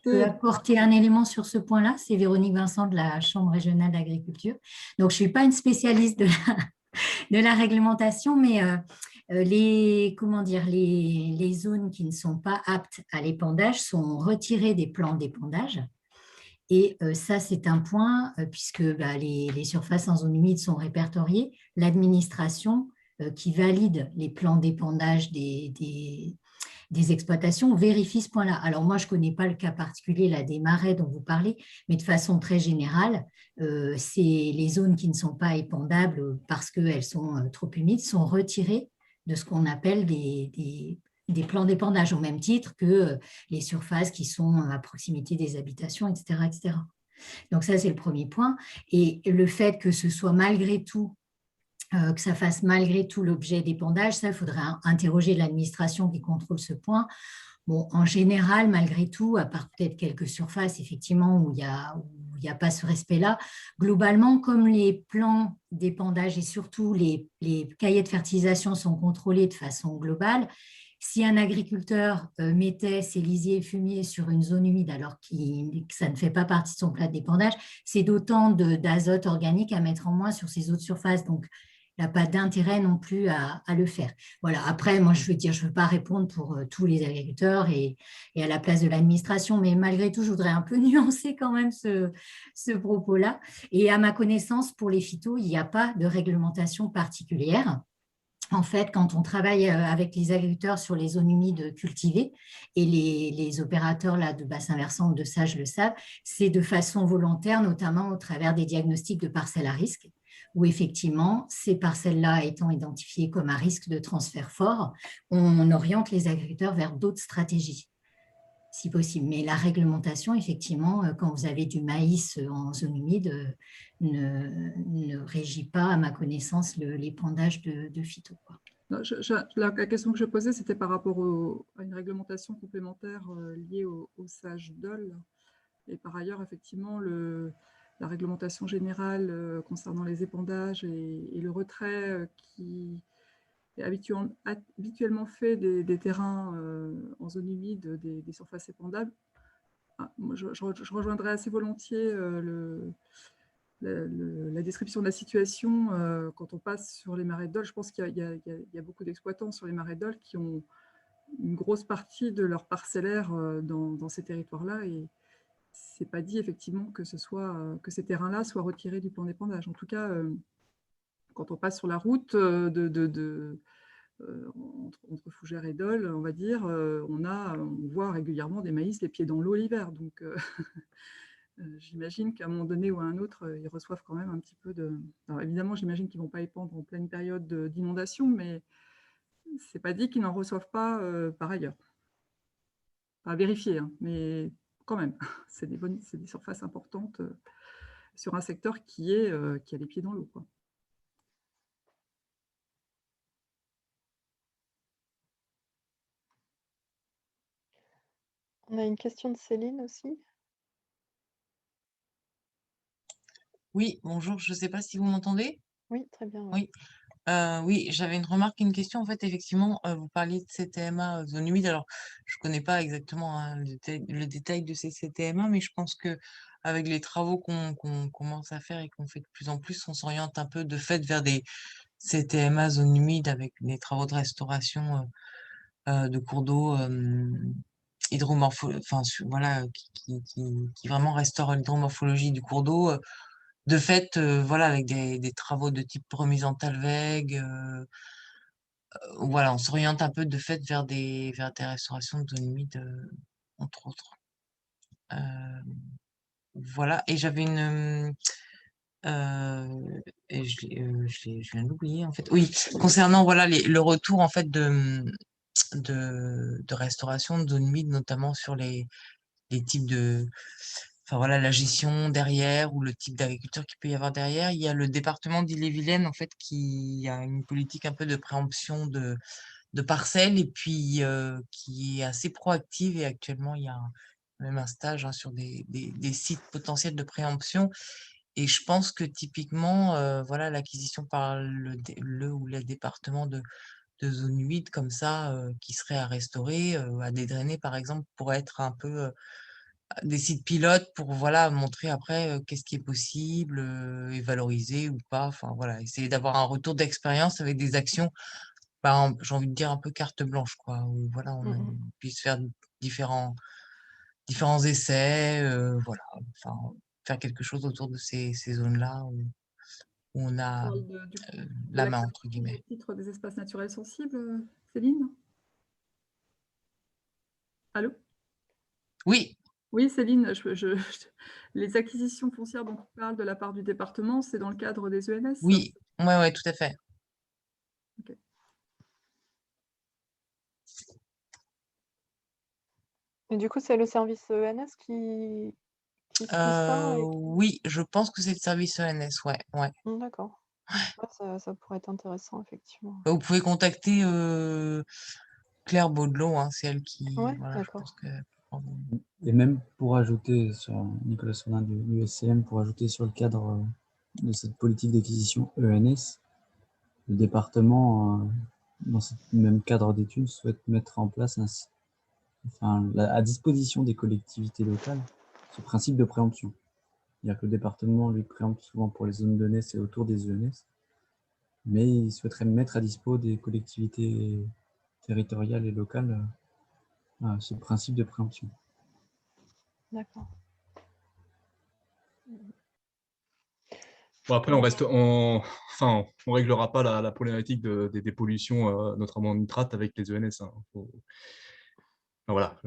peux apporter un élément sur ce point-là. C'est Véronique Vincent de la Chambre régionale d'agriculture. Donc, je ne suis pas une spécialiste de la réglementation, mais les zones qui ne sont pas aptes à l'épandage sont retirées des plans d'épandage. Et ça, c'est un point, puisque les surfaces en zone humide sont répertoriées. L'administration qui valide les plans d'épandage des exploitations vérifie ce point-là. Alors moi, je ne connais pas le cas particulier là, des marais dont vous parlez, mais de façon très générale, c'est les zones qui ne sont pas épandables parce qu'elles sont trop humides sont retirées de ce qu'on appelle des plans d'épandage, au même titre que les surfaces qui sont à proximité des habitations, etc. etc. Donc ça, c'est le premier point. Et le fait que ce soit malgré tout que ça fasse malgré tout l'objet d'épandage, ça, il faudrait interroger l'administration qui contrôle ce point. Bon, en général, malgré tout, à part peut-être quelques surfaces, effectivement, où il n'y a pas ce respect-là, globalement, comme les plans d'épandage et surtout les cahiers de fertilisation sont contrôlés de façon globale, si un agriculteur mettait ses lisiers et fumiers sur une zone humide alors que ça ne fait pas partie de son plat d'épandage, c'est d'autant d'azote organique à mettre en moins sur ces autres surfaces. Donc, il n'y a pas d'intérêt non plus à le faire. Voilà. Après, moi, je veux pas répondre pour tous les agriculteurs et à la place de l'administration, mais malgré tout, je voudrais un peu nuancer quand même ce propos-là. Et à ma connaissance, pour les phytos, il n'y a pas de réglementation particulière. En fait, quand on travaille avec les agriculteurs sur les zones humides cultivées, et les opérateurs là, de bassin versant ou de SAGE le savent, c'est de façon volontaire, notamment au travers des diagnostics de parcelles à risque, où effectivement, ces parcelles-là étant identifiées comme à risque de transfert fort, on oriente les agriculteurs vers d'autres stratégies, si possible. Mais la réglementation, effectivement, quand vous avez du maïs en zone humide, ne régit pas, à ma connaissance, l'épandage de phyto. Non, la question que je posais, c'était par rapport à une réglementation complémentaire liée au SAGE Dole. Et par ailleurs, effectivement, la réglementation générale concernant les épandages et le retrait qui est habituellement fait des terrains en zone humide, des surfaces épandables. Je rejoindrais assez volontiers la description de la situation quand on passe sur les marais de Dole. Je pense qu'il y a beaucoup d'exploitants sur les marais de Dole qui ont une grosse partie de leur parcellaire dans ces territoires-là, et c'est pas dit effectivement que ces terrains-là soient retirés du plan d'épandage. En tout cas, quand on passe sur la route entre Fougères et Dole, on va dire, on voit régulièrement des maïs les pieds dans l'eau l'hiver. Donc J'imagine qu'à un moment donné ou à un autre, ils reçoivent quand même un petit peu de… Alors évidemment, j'imagine qu'ils ne vont pas épandre en pleine période d'inondation, mais c'est pas dit qu'ils n'en reçoivent pas par ailleurs. À vérifier, hein, mais quand même, c'est des surfaces importantes sur un secteur qui a les pieds dans l'eau, quoi. On a une question de Céline aussi. Oui, bonjour, je ne sais pas si vous m'entendez. Oui, très bien. Oui, oui, j'avais une remarque, une question. En fait, effectivement, vous parliez de CTMA zone humide. Alors, je ne connais pas exactement hein, le détail de ces CTMA, mais je pense que avec les travaux qu'on commence à faire et qu'on fait de plus en plus, on s'oriente un peu de fait vers des CTMA zone humide avec des travaux de restauration de cours d'eau voilà, qui vraiment restaurent l'hydromorphologie du cours d'eau. De fait, voilà, avec des travaux de type remise en talweg, voilà, on s'oriente un peu de fait vers des restaurations de zones humides, entre autres. Voilà, et j'avais et je viens d'oublier en fait. Oui, concernant voilà le retour en fait de restauration de zones humides, notamment sur les types de, enfin voilà, la gestion derrière ou le type d'agriculture qu'il peut y avoir derrière. Il y a le département d'Ille-et-Vilaine en fait qui a une politique un peu de préemption de parcelles et puis qui est assez proactive et actuellement il y a même un stage hein, sur des sites potentiels de préemption. Et je pense que typiquement, voilà, l'acquisition par le ou les départements de zones humides comme ça, qui seraient à restaurer, à dédrainer par exemple, pourrait être un peu des sites pilotes pour voilà, montrer après qu'est-ce qui est possible et valoriser ou pas. Enfin voilà, essayer d'avoir un retour d'expérience avec des actions, j'ai envie de dire un peu carte blanche, quoi, où voilà, on puisse faire différents essais, voilà, enfin, faire quelque chose autour de ces zones-là où on a Du coup, de la main, entre l'acquisition guillemets. au titre des espaces naturels sensibles, Céline? Allô? Oui, Oui, Céline, les acquisitions foncières dont tu parles de la part du département, c'est dans le cadre des ENS? oui, ouais, tout à fait. Ok. Et du coup, c'est le service ENS qui suit ça Oui, je pense que c'est le service ENS, ouais. D'accord. Ouais, ça pourrait être intéressant, effectivement. Vous pouvez contacter Claire Baudelot, hein, c'est elle qui. Ouais, Voilà, je d'accord. pense que. Et même pour ajouter sur Nicolas Sourdin du SCM, pour ajouter sur le cadre de cette politique d'acquisition ENS, le département, dans ce même cadre d'études, souhaite mettre en place à disposition des collectivités locales ce principe de préemption. C'est-à-dire que le département lui préempte souvent pour les zones d'ENS et autour des ENS, mais il souhaiterait mettre à dispo des collectivités territoriales et locales ce principe de préemption. D'accord. Bon, après, on réglera pas la problématique des pollutions, notamment en nitrate, avec les ENS. Hein. Enfin, voilà.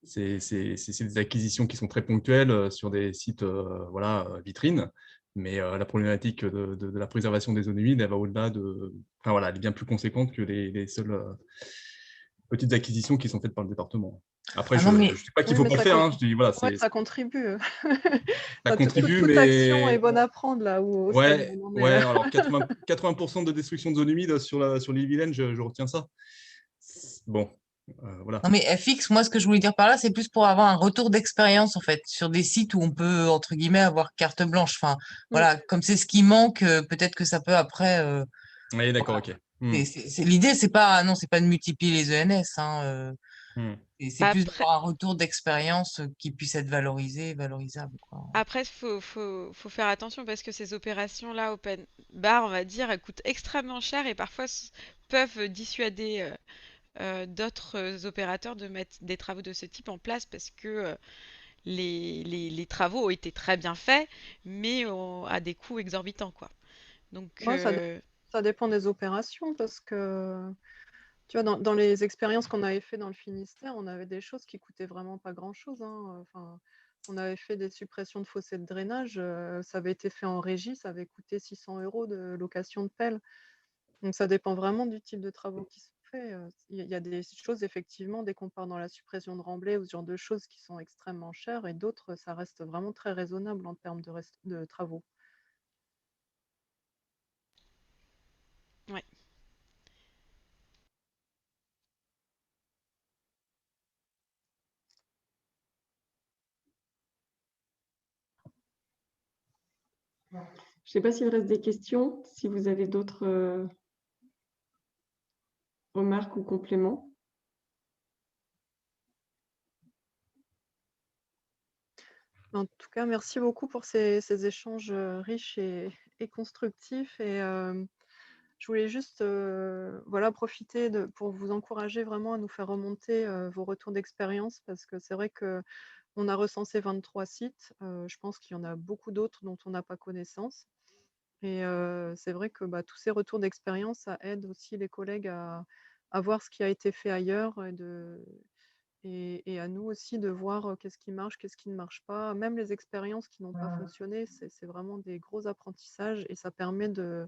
C'est des acquisitions qui sont très ponctuelles sur des sites voilà, vitrines. Mais la problématique de la préservation des zones humides, elle va au-delà de. Enfin, voilà, elle est bien plus conséquente que les seules petites acquisitions qui sont faites par le département. Après, je ne dis pas qu'il ne faut pas le faire. Hein, je dis, voilà, ça contribue. Ça contribue, toute mais action est bonne à prendre là où ouais, alors 80% de destruction de zones humides sur l'île-et-Vilaine, je retiens ça. Bon, voilà. Non, mais FX, moi, ce que je voulais dire par là, c'est plus pour avoir un retour d'expérience, en fait, sur des sites où on peut, entre guillemets, avoir carte blanche. Enfin, voilà, comme c'est ce qui manque, peut-être que ça peut après. Oui, d'accord, voilà. ok. L'idée, c'est pas de multiplier les ENS. Hein, c'est plus Après, d'avoir un retour d'expérience qui puisse être valorisé et valorisable, quoi. après, faut faire attention parce que ces opérations-là, open bar, on va dire, elles coûtent extrêmement cher et parfois peuvent dissuader d'autres opérateurs de mettre des travaux de ce type en place parce que les travaux ont été très bien faits, mais à des coûts exorbitants, quoi. Donc, Ouais, ça dépend des opérations parce que tu vois, dans les expériences qu'on avait fait dans le Finistère, on avait des choses qui coûtaient vraiment pas grand-chose. Hein. Enfin, on avait fait des suppressions de fossés de drainage, ça avait été fait en régie, ça avait coûté 600 € de location de pelle. Donc ça dépend vraiment du type de travaux qui sont faits. Il y a des choses, effectivement, dès qu'on part dans la suppression de remblais ou ce genre de choses qui sont extrêmement chères, et d'autres, ça reste vraiment très raisonnable en termes de travaux. Ouais. Je ne sais pas s'il reste des questions, si vous avez d'autres remarques ou compléments. En tout cas, merci beaucoup pour ces échanges riches et constructifs. Et je voulais juste voilà, profiter pour vous encourager vraiment à nous faire remonter vos retours d'expérience, parce que c'est vrai qu'on a recensé 23 sites. Je pense qu'il y en a beaucoup d'autres dont on n'a pas connaissance. Et c'est vrai que tous ces retours d'expérience, ça aide aussi les collègues à voir ce qui a été fait ailleurs, et à nous aussi de voir qu'est-ce qui marche, qu'est-ce qui ne marche pas. Même les expériences qui n'ont pas fonctionné, c'est vraiment des gros apprentissages, et ça permet de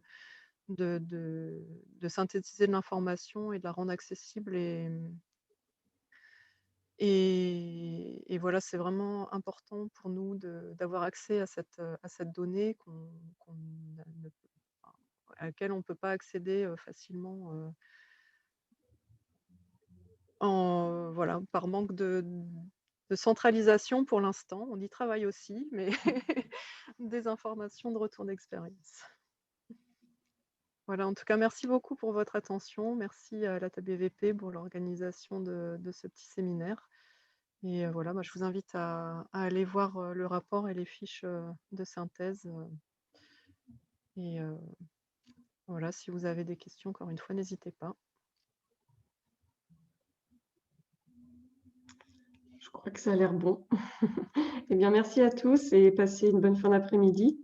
synthétiser de l'information et de la rendre accessible. Et voilà, c'est vraiment important pour nous d'avoir accès à cette donnée à laquelle on ne peut pas accéder facilement voilà, par manque de centralisation pour l'instant. On y travaille aussi, mais des informations de retour d'expérience. Voilà, en tout cas, merci beaucoup pour votre attention. Merci à la TABVP pour l'organisation de ce petit séminaire. Et voilà, je vous invite à aller voir le rapport et les fiches de synthèse. Et voilà, si vous avez des questions, encore une fois, n'hésitez pas. Je crois que ça a l'air bon. Eh bien, merci à tous et passez une bonne fin d'après-midi.